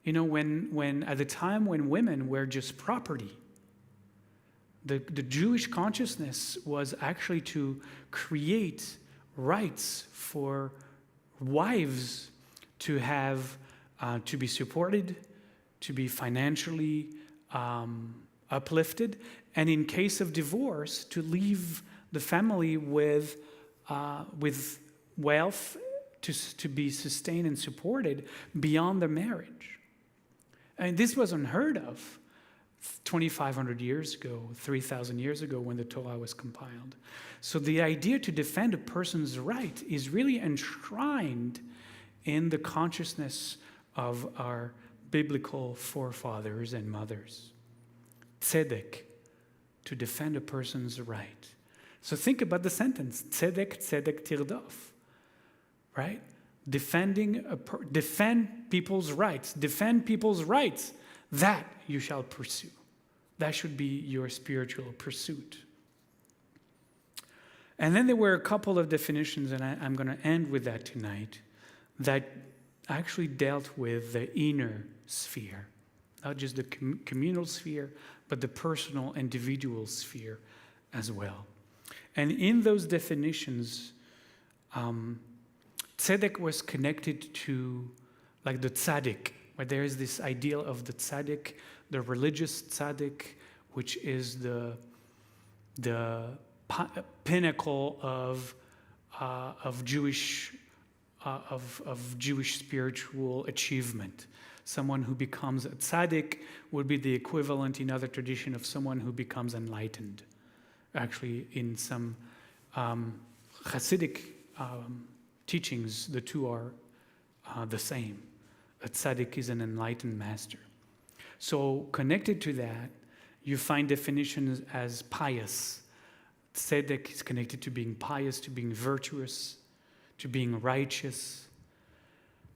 You know, when at the time when women were just property, the Jewish consciousness was actually to create rights for wives to have, to be supported, to be financially uplifted, and in case of divorce, to leave the family with wealth to be sustained and supported beyond their marriage. And this was unheard of 2,500 years ago, 3,000 years ago when the Torah was compiled. So the idea to defend a person's right is really enshrined in the consciousness of our biblical forefathers and mothers. Tzedek, to defend a person's right. So think about the sentence, tzedek, tzedek tirdof, right? Defend people's rights. Defend people's rights. That you shall pursue. That should be your spiritual pursuit. And then there were a couple of definitions, and I'm going to end with that tonight, that actually dealt with the inner sphere. Not just the communal sphere, but the personal, individual sphere as well. And in those definitions, tzedek was connected to, like the tzaddik, where there is this ideal of the tzaddik, the religious tzaddik, which is the pinnacle of Jewish spiritual achievement. Someone who becomes a tzaddik would be the equivalent in other tradition of someone who becomes enlightened. Actually, in some Hasidic teachings, the two are the same. A tzaddik is an enlightened master. So connected to that, you find definitions as pious. Tzedek is connected to being pious, to being virtuous, to being righteous.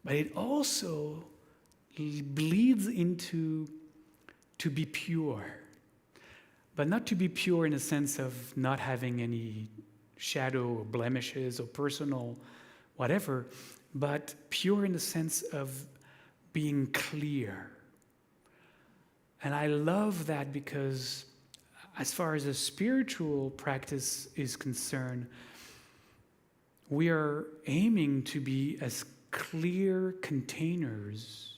But it also bleeds into to be pure. But not to be pure in a sense of not having any shadow or blemishes or personal whatever, but pure in the sense of being clear. And I love that because as far as a spiritual practice is concerned, we are aiming to be as clear containers,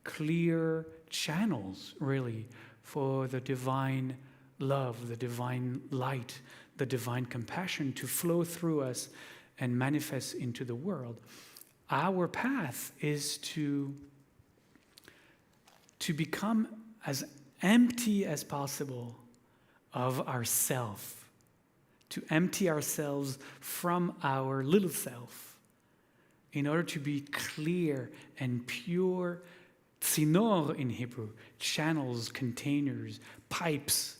clear channels, really, for the divine love, the divine light, the divine compassion to flow through us and manifest into the world. Our path is to become as empty as possible of ourself, to empty ourselves from our little self in order to be clear and pure. Tzinor in Hebrew, channels, containers, pipes.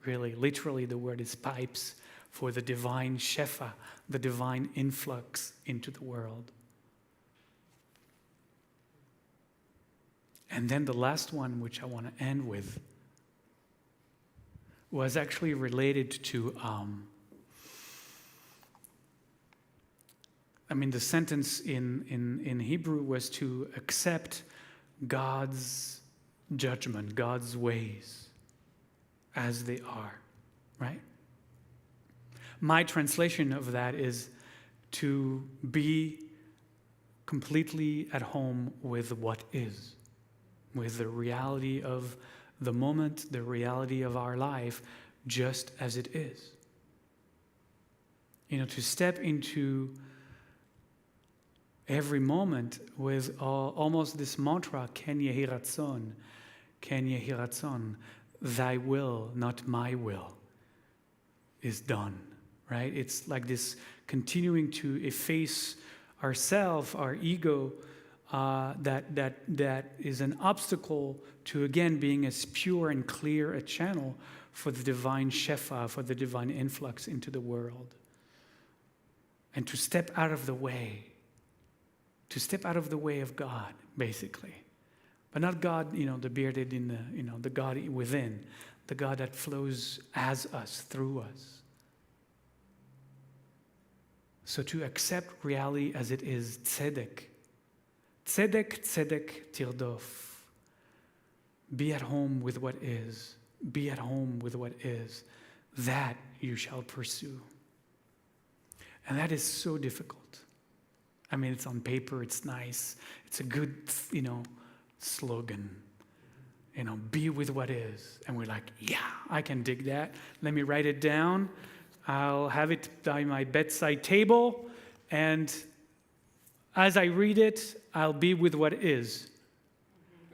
Really, literally the word is pipes for the divine shefa, the divine influx into the world. And then the last one, which I want to end with, was actually related to, the sentence in Hebrew was to accept God's judgment, God's ways as they are, right? My translation of that is to be completely at home with what is, with the reality of the moment, the reality of our life, just as it is. To step into every moment with almost this mantra, Ken Yehi Ratzon, Ken Yehi Ratzon, thy will, not my will, is done, right? It's like this continuing to efface ourself, our ego, that is an obstacle to, again, being as pure and clear a channel for the divine shefa, for the divine influx into the world. And to step out of the way, of God, basically. But not God, the bearded in the, the God within, the God that flows as us, through us. So to accept reality as it is, tzedek. Tzedek, tzedek, tirdof. Be at home with what is. Be at home with what is. That you shall pursue. And that is so difficult. It's on paper, it's nice. It's a good, slogan. Be with what is. And we're like, yeah, I can dig that. Let me write it down. I'll have it by my bedside table. And as I read it, I'll be with what is.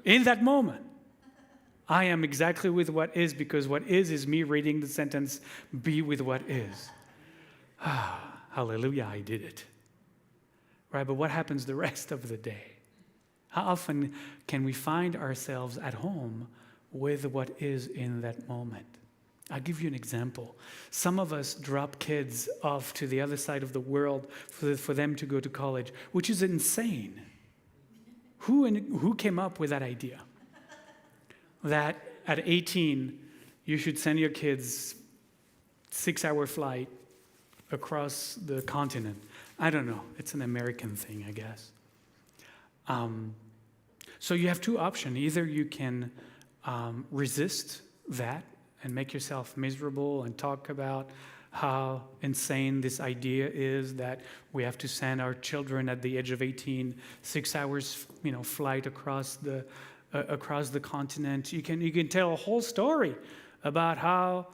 In that moment, I am exactly with what is, because what is me reading the sentence, be with what is. Hallelujah, I did it. Right, but what happens the rest of the day? How often can we find ourselves at home with what is in that moment? I'll give you an example. Some of us drop kids off to the other side of the world for them to go to college, which is insane. Who came up with that idea? That at 18, you should send your kids 6-hour flight across the continent. I don't know. It's an American thing, I guess. So you have two options. Either you can resist that and make yourself miserable and talk about how insane this idea is that we have to send our children at the age of 18 6 hours, flight across the continent. You can tell a whole story about how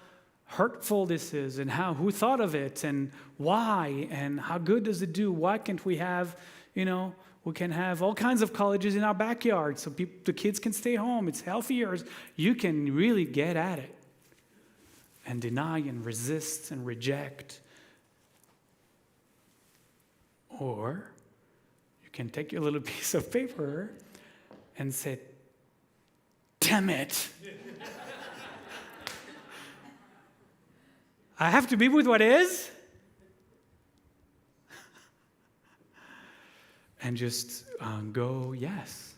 hurtful this is and who thought of it and why and how good does it do. Why can't we have, we can have all kinds of colleges in our backyard so the kids can stay home. It's healthier. You can really get at it and deny and resist and reject. Or you can take your little piece of paper and say, damn it. I have to be with what is? And just go, yes.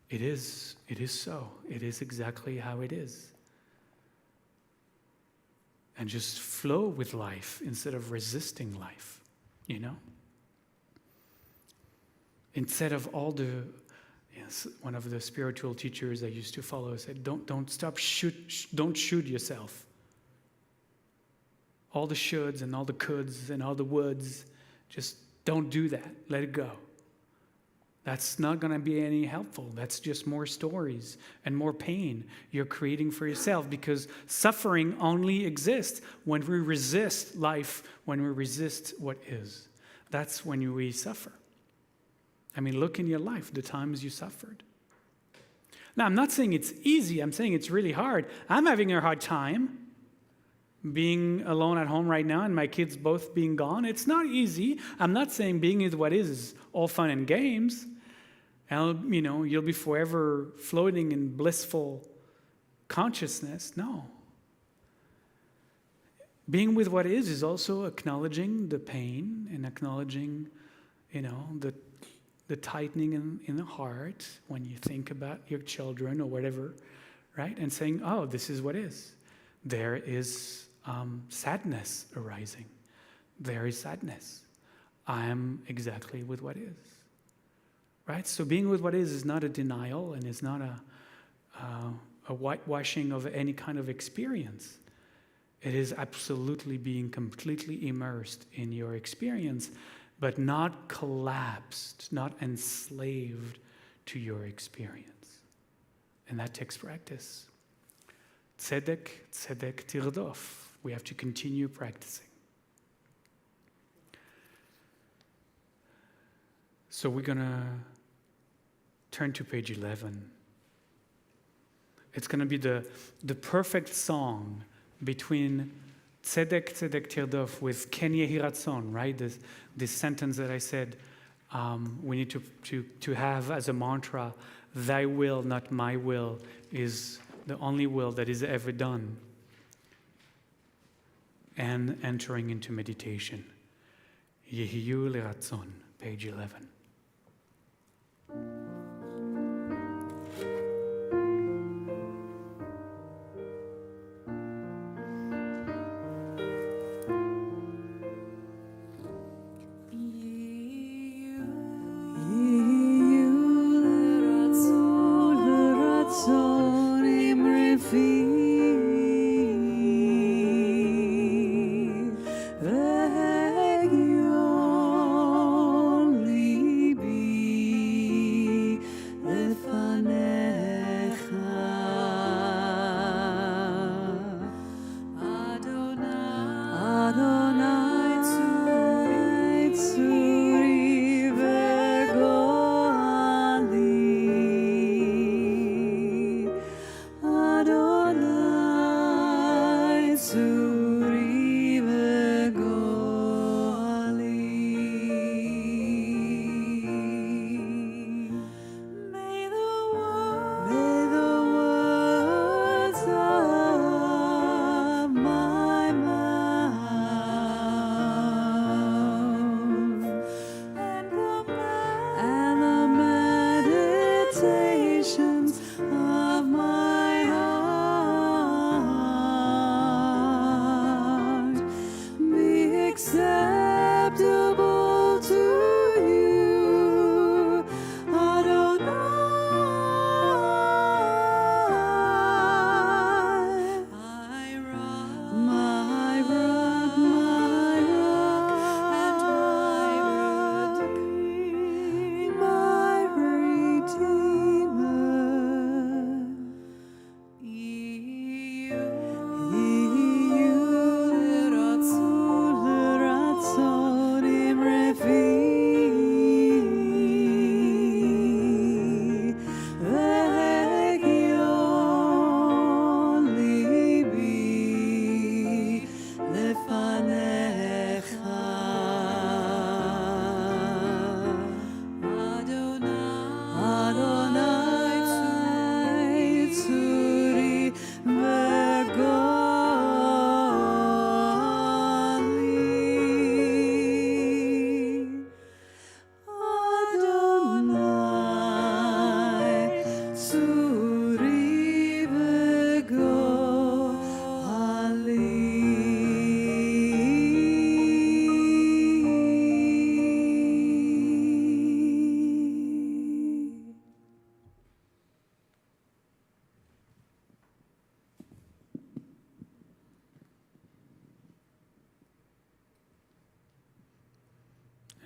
It is so. It is exactly how it is. And just flow with life instead of resisting life, Instead of all the, one of the spiritual teachers I used to follow said, don't shoot yourself. All the shoulds and all the coulds and all the woulds, just don't do that. Let it go. That's not going to be any helpful. That's just more stories and more pain you're creating for yourself, because suffering only exists when we resist life, when we resist what is. That's when we suffer. Look in your life, the times you suffered. Now, I'm not saying it's easy. I'm saying it's really hard. I'm having a hard time being alone at home right now and my kids both being gone. It's not easy. I'm not saying being with what is all fun and games. And, you'll be forever floating in blissful consciousness. No. Being with what is also acknowledging the pain and acknowledging, the tightening in the heart when you think about your children or whatever, right? And saying, oh, this is what is. There is sadness arising. There is sadness. I am exactly with what is. Right? So being with what is not a denial and is not a whitewashing of any kind of experience. It is absolutely being completely immersed in your experience, but not collapsed, not enslaved to your experience. And that takes practice. Tzedek, tzedek tirdof. We have to continue practicing. So we're going to turn to page 11. It's going to be the perfect song between tzedek, tzedek tirdof with ken yehi ratzon, right? This sentence that I said we need to have as a mantra, thy will, not my will, is the only will that is ever done. And entering into meditation. Yehiyu leratzon, page 11.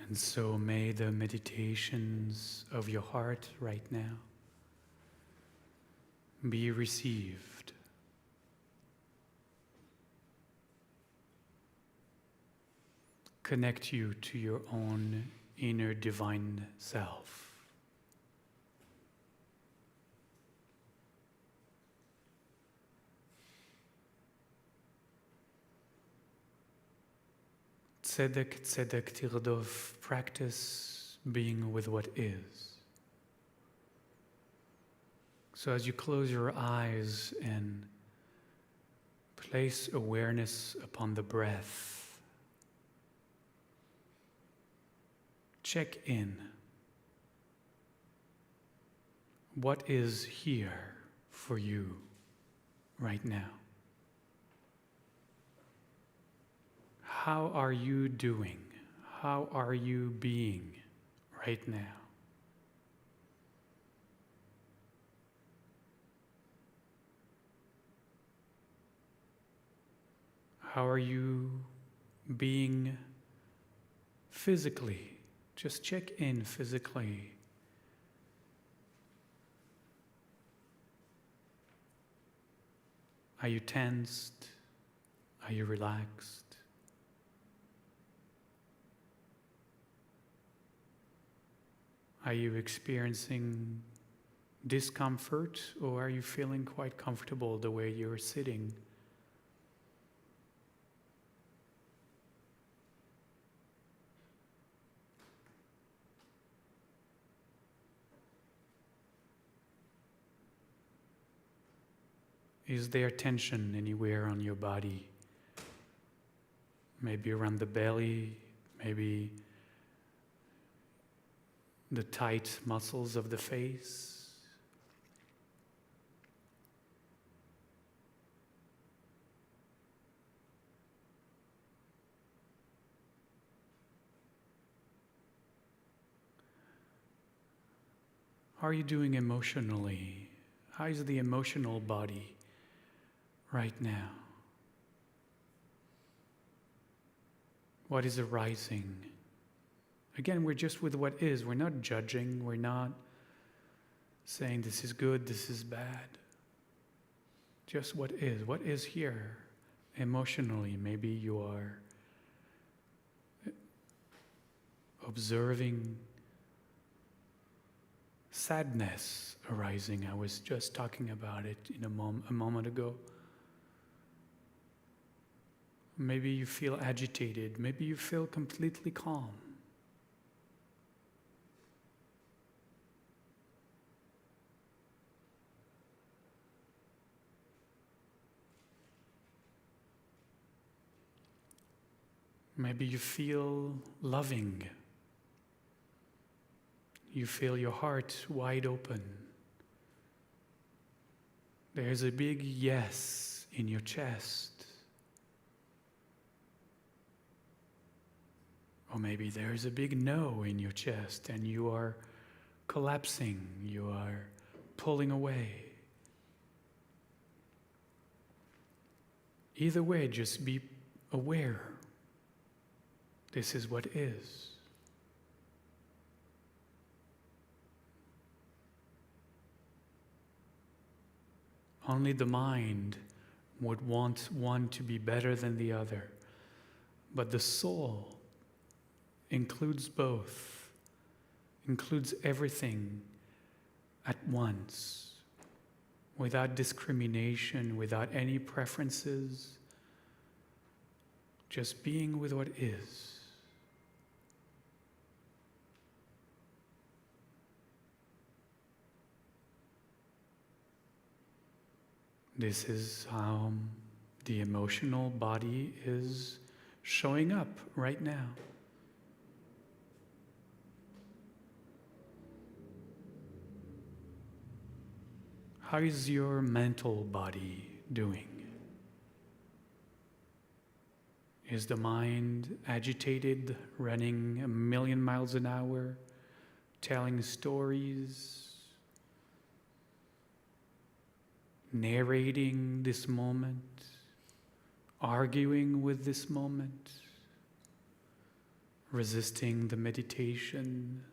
And so may the meditations of your heart right now be received. Connect you to your own inner divine self. tzedek, tzedek tirdof, practice being with what is. So as you close your eyes and place awareness upon the breath, check in. What is here for you right now? How are you doing? How are you being right now? How are you being physically? Just check in physically. Are you tensed? Are you relaxed? Are you experiencing discomfort, or are you feeling quite comfortable the way you're sitting? Is there tension anywhere on your body? Maybe around the belly, maybe the tight muscles of the face. How are you doing emotionally? How is the emotional body right now? What is arising? Again, we're just with what is. We're not judging. We're not saying this is good, this is bad. Just what is. What is here emotionally? Maybe you are observing sadness arising. I was just talking about it in a moment ago. Maybe you feel agitated. Maybe you feel completely calm. Maybe you feel loving. You feel your heart wide open. There's a big yes in your chest. Or maybe there's a big no in your chest and you are collapsing, you are pulling away. Either way, just be aware. This is what is. Only the mind would want one to be better than the other. But the soul includes both, includes everything at once, without discrimination, without any preferences, just being with what is. This is how the emotional body is showing up right now. How is your mental body doing? Is the mind agitated, running 1,000,000 miles an hour, telling stories, narrating this moment, arguing with this moment, resisting the meditation?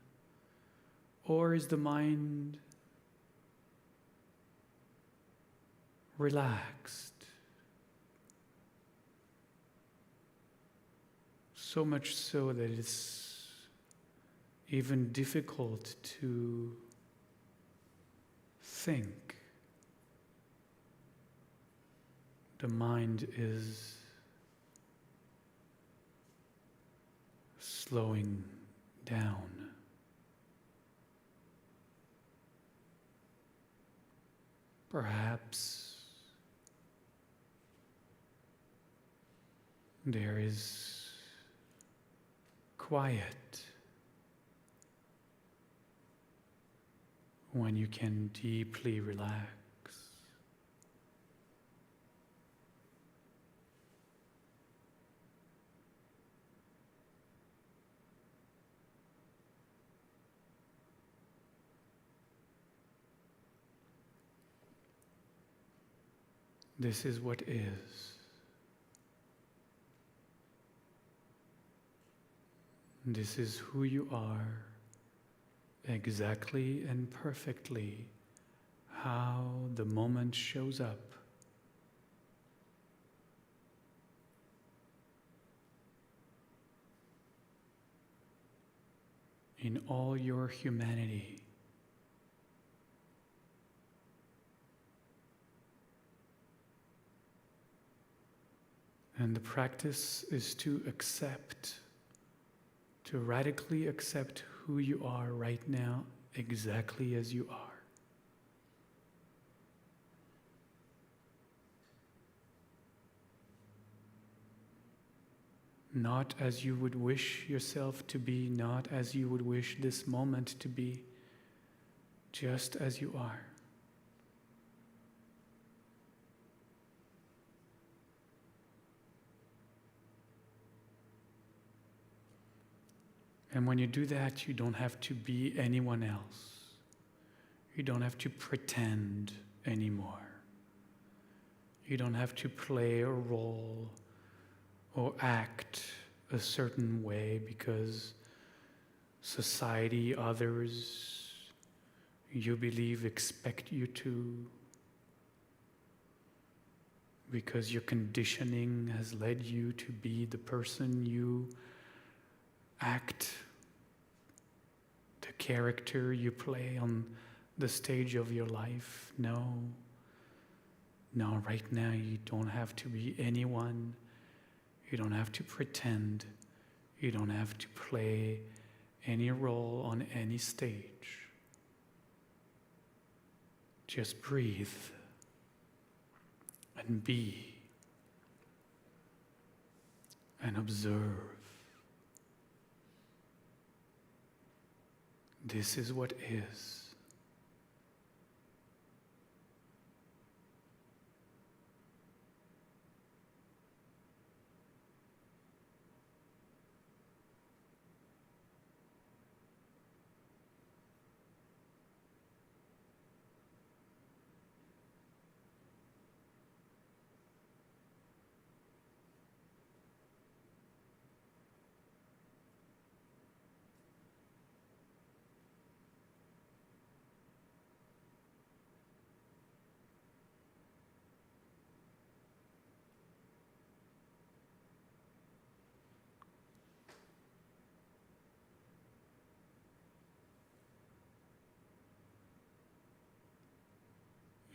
Or is the mind relaxed? So much so that it's even difficult to think. The mind is slowing down. Perhaps there is quiet when you can deeply relax. This is what is. This is who you are, exactly and perfectly, how the moment shows up. In all your humanity. And the practice is to accept, to radically accept who you are right now, exactly as you are. Not as you would wish yourself to be, not as you would wish this moment to be, just as you are. And when you do that, you don't have to be anyone else. You don't have to pretend anymore. You don't have to play a role or act a certain way because society, others, you believe expect you to, because your conditioning has led you to be the person you act, the character you play on the stage of your life. No, right now you don't have to be anyone. You don't have to pretend. You don't have to play any role on any stage. Just breathe and be and observe. This is what is.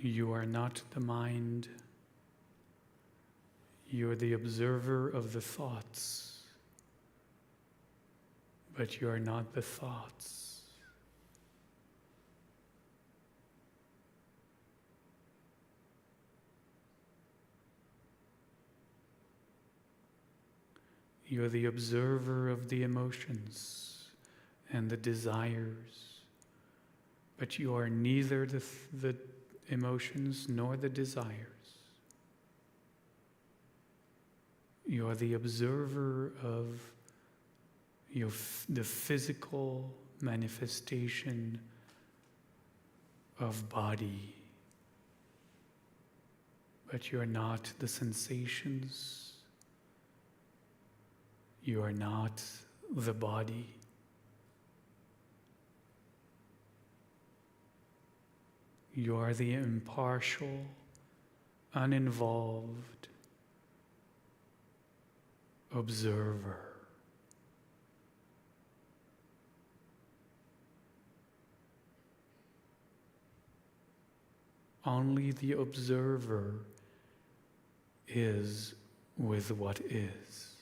You are not the mind. You are the observer of the thoughts, but you are not the thoughts. You are the observer of the emotions and the desires, but you are neither the emotions nor the desires. You are the observer of the physical manifestation of body, but you are not the sensations. You are not the body. You are the impartial, uninvolved observer. Only the observer is with what is.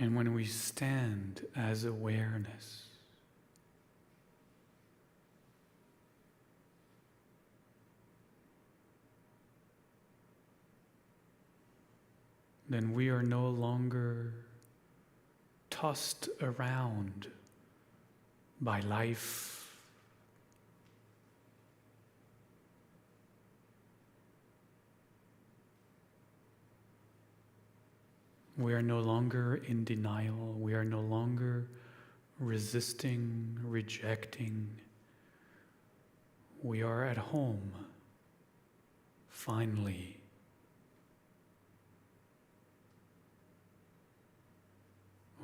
And when we stand as awareness, then we are no longer tossed around by life. We are no longer in denial. We are no longer resisting, rejecting. We are at home, finally.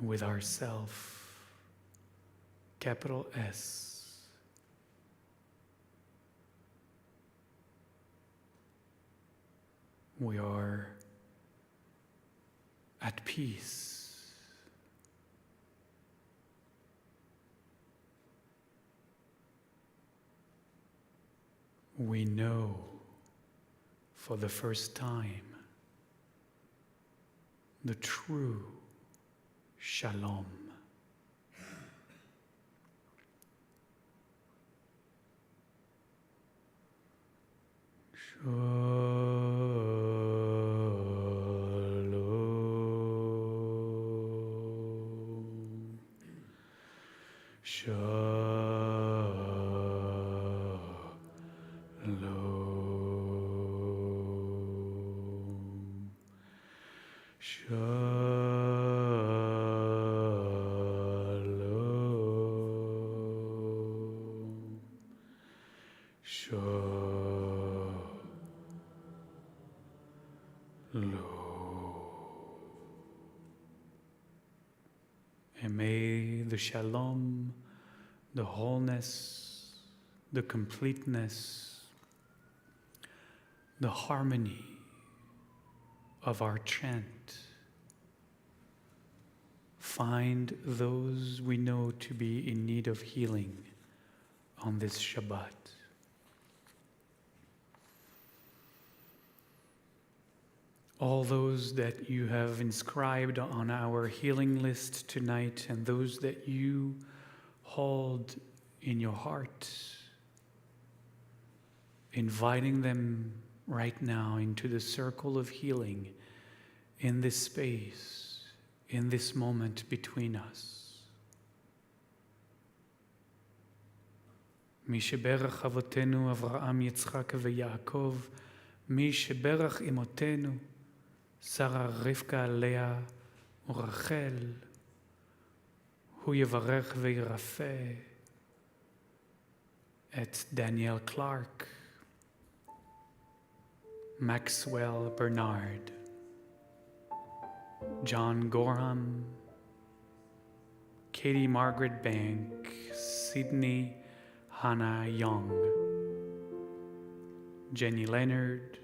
With ourself, capital S. We are at peace. We know for the first time the true Shalom. And may the shalom, the wholeness, the completeness, the harmony of our chant find those we know to be in need of healing on this Shabbat. All those that you have inscribed on our healing list tonight, and those that you hold in your heart, inviting them right now into the circle of healing in this space, in this moment between us. מי שברך אבותינו אברהם, יצחק ויעקב, מי שברך אמותינו שרה, רבקה, לאה ורחל, הוא יברך וירפא את דניאל קלארק, Maxwell Bernard, John Gorham, Katie Margaret Bank, Sydney Hannah Young, Jenny Leonard,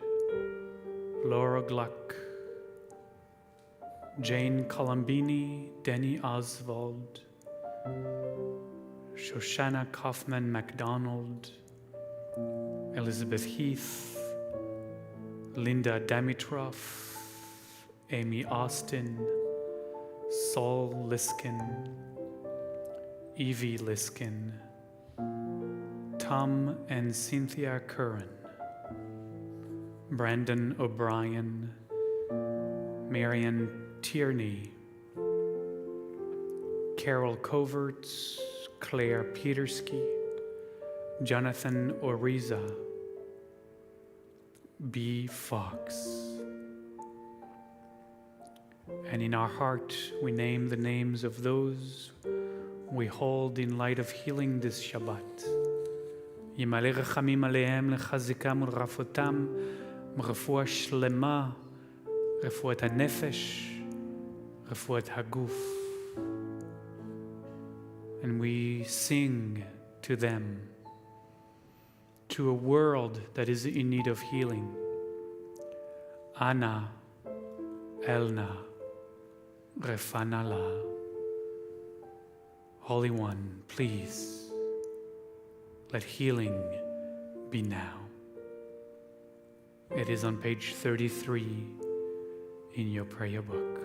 Laura Gluck, Jane Colombini, Denny Oswald, Shoshana Kaufman MacDonald, Elizabeth Heath, Linda Dimitrov, Amy Austin, Saul Liskin, Evie Liskin, Tom and Cynthia Curran, Brandon O'Brien, Marian Tierney, Carol Coverts, Claire Petersky, Jonathan Oriza, B. Fox. And in our heart, we name the names of those we hold in light of healing this Shabbat. ימלא רחמים עליהם לחזקם ולרפאותם ברפואה שלמה, רפואת הנפש, רפואת הגוף. And we sing to them, to a world that is in need of healing. Ana, Elna, Refanala. Holy One, please, let healing be now. It is on page 33 in your prayer book.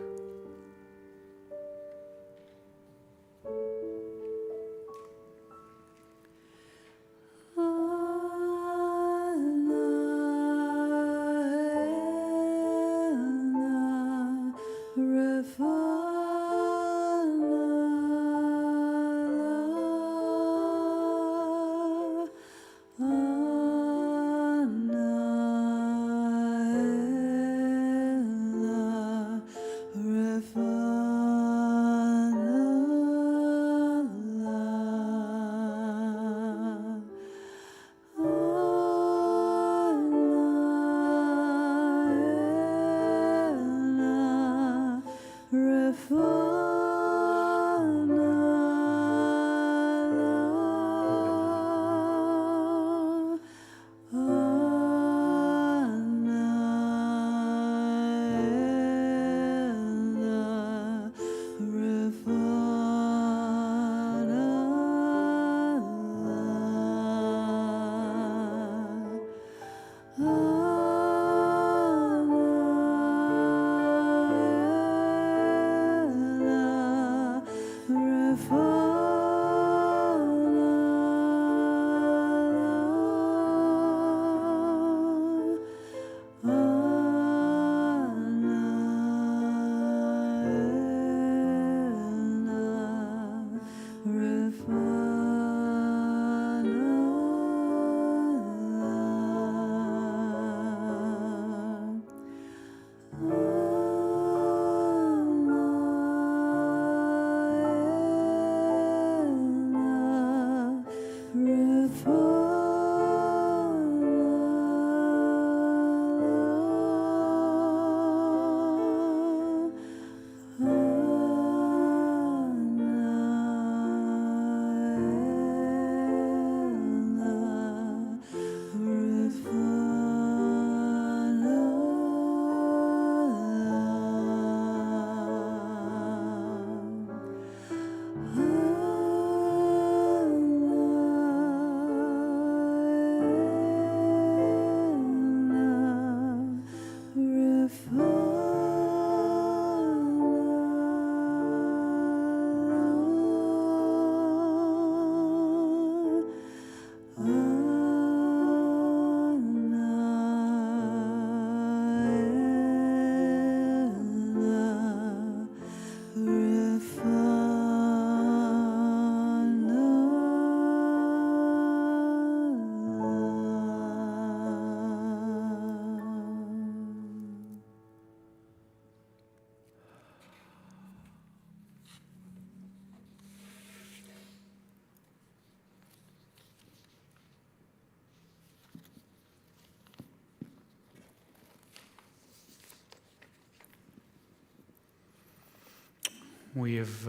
We have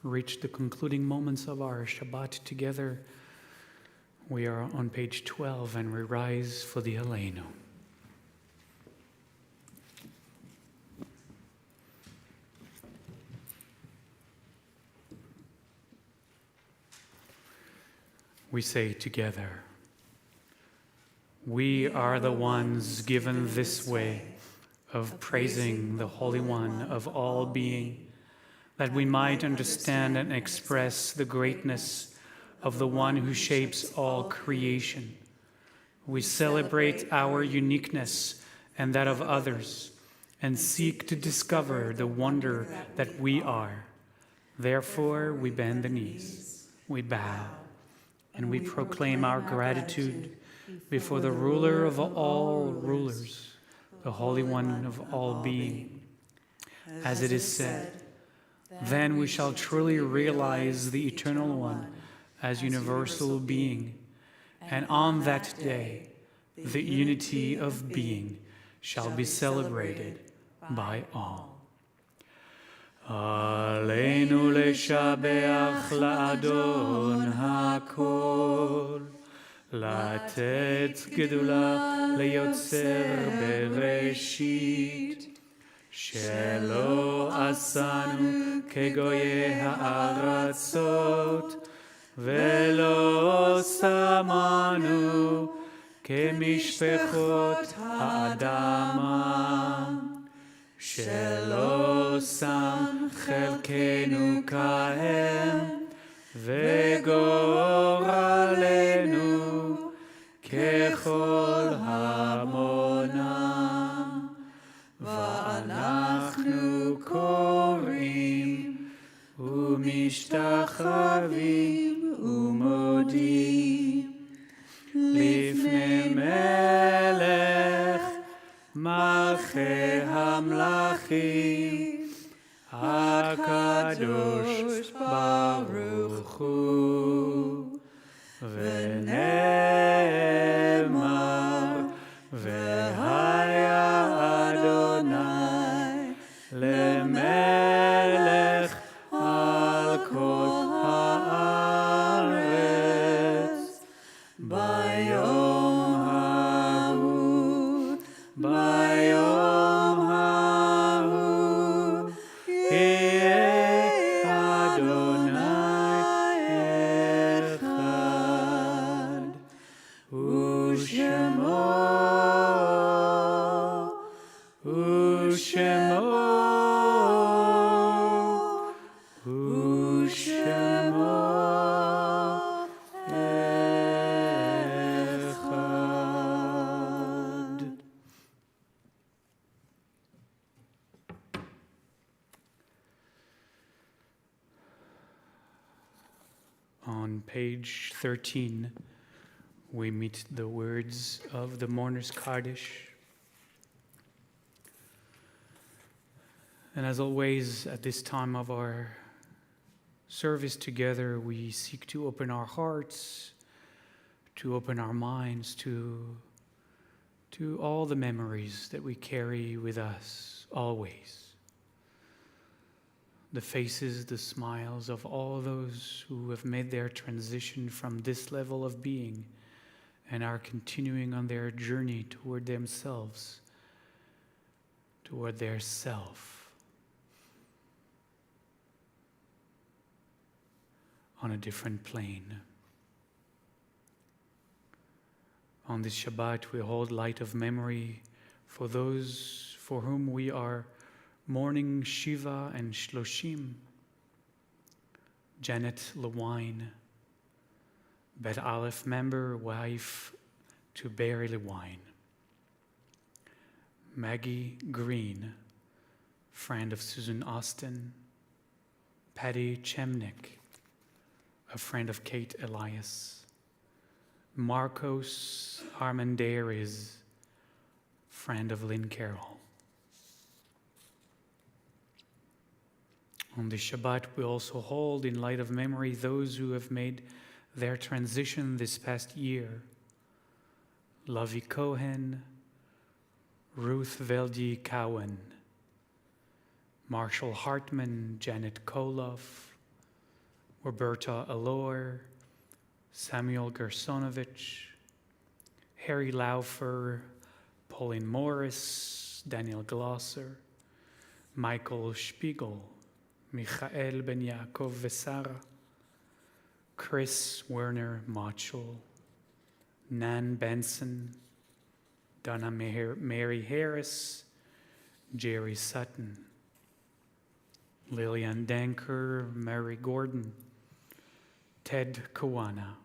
reached the concluding moments of our Shabbat together. We are on page 12 and we rise for the Aleinu. We say together, we are the ones given this way of praising the Holy One of all being, that we might understand and express the greatness of the One who shapes all creation. We celebrate our uniqueness and that of others, and seek to discover the wonder that we are. Therefore, we bend the knees, we bow, and we proclaim our gratitude before the ruler of all rulers, the Holy One of all being. As it is said, then we shall truly realize the Eternal One as universal being, and on that day, the unity of being shall be celebrated by all. Aleinu leshabeach la'adon hakol, לתת גדולה ליוצר בראשית, שלא עשנו כגויי הארצות, ולא שמנו כמשפחות האדמה, שלא שם חלקנו כהם, וגורלנו ככל המונם, ואנחנו קוראים ומשתחווים ומודים לפני מלך מלכי המלכים הקדוש ברוך הוא, ונאמר והיה אדוני למלך על כל הארץ ביום ההוא, ביום ההוא יהיה אדוני אחד, ושמו אחד. On page 13, we meet the words of the Mourner's Kaddish. And as always, at this time of our service together, we seek to open our hearts, to open our minds to all the memories that we carry with us always. The faces, the smiles of all those who have made their transition from this level of being and are continuing on their journey toward themselves, toward their self, on a different plane. On this Shabbat, we hold light of memory for those for whom we are mourning Shiva and Shloshim, Janet Lewine, Bet Aleph member, wife to Barry Lewine, Maggie Green, friend of Susan Austin, Patty Chemnick, a friend of Kate Elias, Marcos Armendariz, friend of Lynn Carroll. On this Shabbat, we also hold in light of memory those who have made their transition this past year. Lavi Cohen, Ruth Veldi Cowan, Marshall Hartman, Janet Koloff, Roberta Allor, Samuel Gersonovich, Harry Laufer, Pauline Morris, Daniel Glosser, Michael Spiegel, Michael Ben Yaakov Vesara, Chris Werner Motschel, Nan Benson, Donna Mary Harris, Jerry Sutton, Lillian Danker, Mary Gordon, Ted Kawana,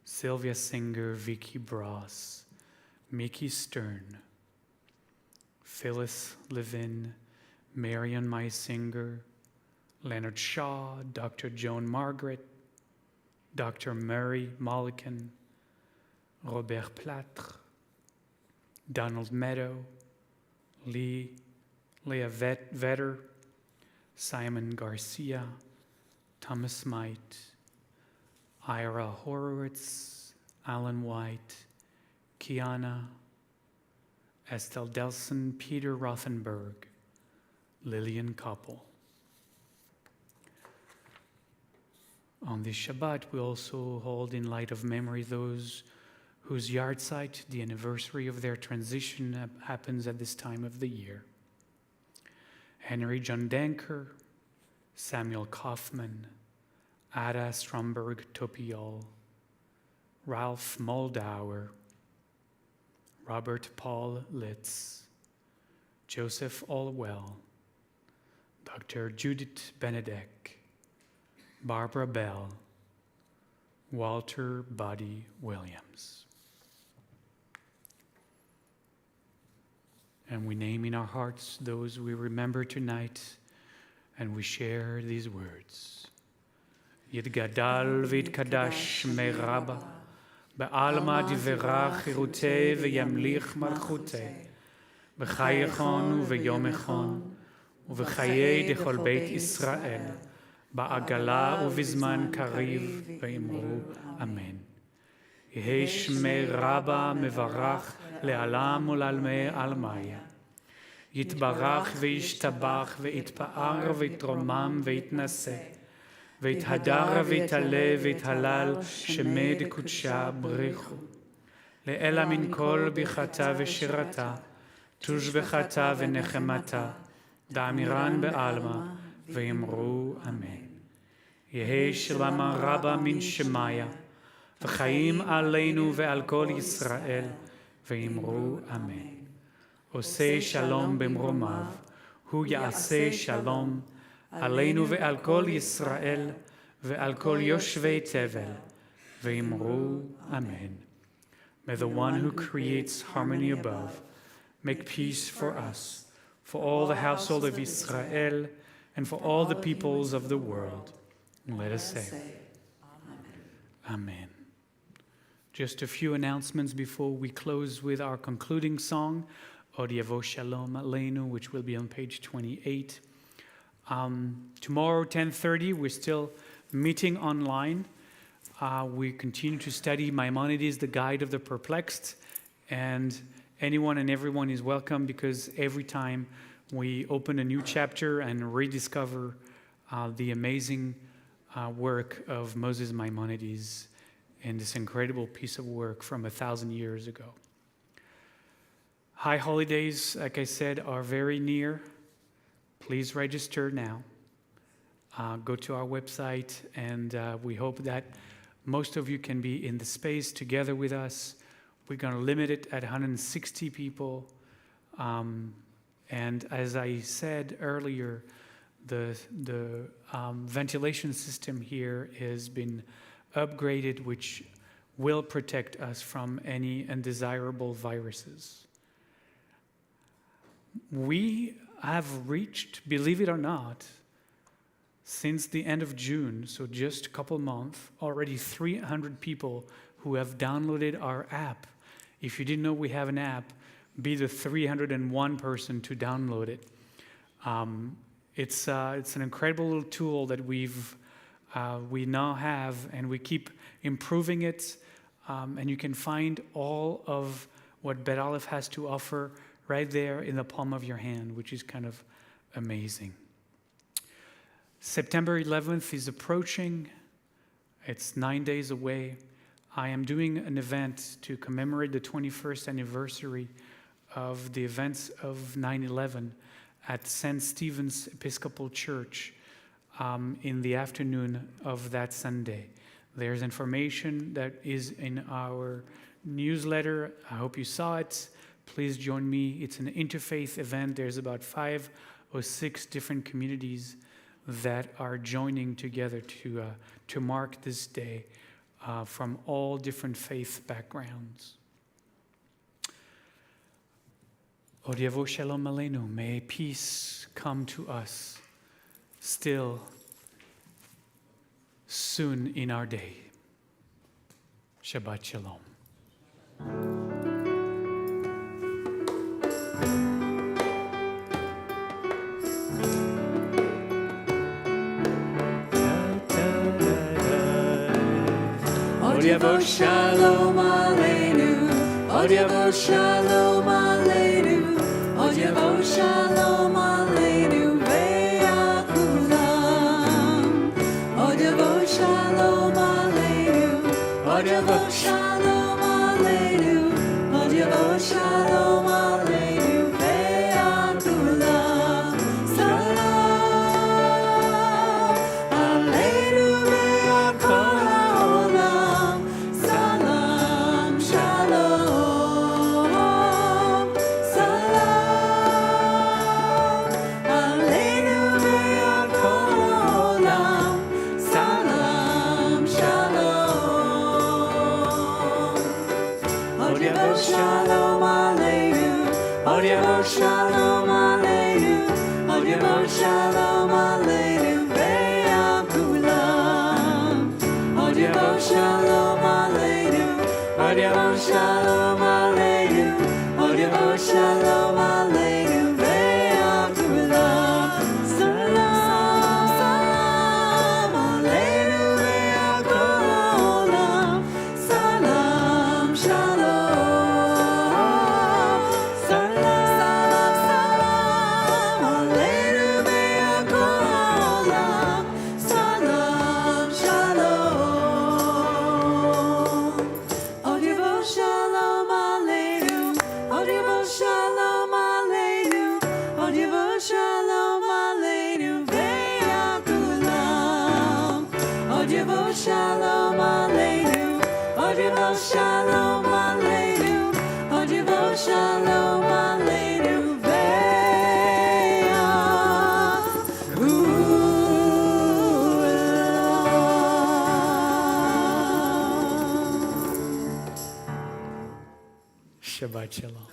Sylvia Singer, Vicky Bross, Mickey Stern, Phyllis Levin, Marion Meisinger, Leonard Shaw, Dr. Joan Margaret, Dr. Murray Mollican, Robert Platre, Donald Meadow, Leah Vetter, Simon Garcia, Thomas Might, Ira Horowitz, Alan White, Kiana, Estelle Delson, Peter Rothenberg, Lillian Koppel. On this Shabbat, we also hold in light of memory those whose yahrzeit, the anniversary of their transition, happens at this time of the year. Henry John Danker, Samuel Kaufman, Ada Stromberg Topiol, Ralph Moldauer, Robert Paul Litz, Joseph Allwell, Dr. Judith Benedek, Barbara Bell, Walter Buddy Williams. And we name in our hearts those we remember tonight, and we share these words. Yitgadal v'yitkadash me'raba, be'alma divrach chiruteh v'yamlich malchuteh, b'chayechon u'v'yom echon, u'v'chayei dechol beit Yisrael, ba'agala u'vizman kariv v'imru amen. Yehei shmei raba mevarach le'alam u'lalmei almaya. Yitbarach v'yishtabach v'yitpa'ar v'yitromam v'yitnaseh. v'yithadar v'yitale v'yithalal shemei dekudsha b'richu. Le'ela min kol bichata v'shirata, tushbechata v'nechemata, da'amiran be'alma v'yimru amen. Yehei shalama rabba min shemaya, v'chaim aleinu ve'al kol Yisrael, v'yimru amen. Osei shalom b'mromav, hu ya'aseh shalom, aleinu ve'al kol Yisrael, ve'al kol yoshvei tevel, v'yimru amen. May the one who creates harmony above make peace for us, for all the household of Israel, and for all the peoples of the world. And let us say, Amen. Just a few announcements before we close with our concluding song, Od Yavo Shalom Aleinu, which will be on page 28. Tomorrow, 10:30, we're still meeting online. We continue to study Maimonides, the Guide of the Perplexed, and anyone and everyone is welcome, because every time we open a new chapter and rediscover the amazing work of Moses Maimonides and this incredible piece of work from 1,000 years ago. High holidays, like I said, are very near. Please register now. Go to our website, and we hope that most of you can be in the space together with us. We're going to limit it at 160 people. And as I said earlier, the ventilation system here has been upgraded, which will protect us from any undesirable viruses. We have reached, believe it or not, since the end of June, so just a couple months, already 300 people who have downloaded our app. If you didn't know we have an app, be the 301 person to download it. It's an incredible little tool that we now have, and we keep improving it. And you can find all of what Bet Aleph has to offer right there in the palm of your hand, which is kind of amazing. September 11th is approaching. It's 9 days away. I am doing an event to commemorate the 21st anniversary of the events of 9/11 at St. Stephen's Episcopal Church in the afternoon of that Sunday. There's information that is in our newsletter. I hope you saw it. Please join me. It's an interfaith event. There's about 5 or 6 different communities that are joining together to mark this day from all different faith backgrounds. Od Yavo Shalom Aleinu, may peace come to us still soon in our day. Shabbat Shalom. Od Yavo Shalom Aleinu, Od Yavo Shalom Aleinu, Od Yavo Shalom Aleinu ve'akulam. Od Yavo Shalom Aleinu, Od Yavo Shalom Aleinu, Od Yavo Shalom Aleinu ve'akulam. Salam Aleinu ve'akol ha'olam. Salam Shalom. Salam Aleinu ve'akol ha'olam. Salam Shalom. Od Yavo Shalom Aleinu, Od Yavo Shalom Aleinu, Od Yavo Shalom Aleinu ve'akulam. Od Yavo Shalom Aleinu, Od Yavo Shalom Aleinu, Od Yavo Shalom Aleinu ve'akulam. Salam, salam Aleinu ve'akol ha'olam. Salam Shalom. Salam, salam Aleinu ve'akol ha'olam. Salam Shalom. Od Yavo Shalom Aleinu, Od Yavo Shalom Aleinu, Od Yavo Shalom Aleinu ve'akulam. Od Yavo Shalom Aleinu, Od Yavo Shalom Aleinu, Od Yavo Shalom Aleinu ve'akulam. Shabbat Shalom.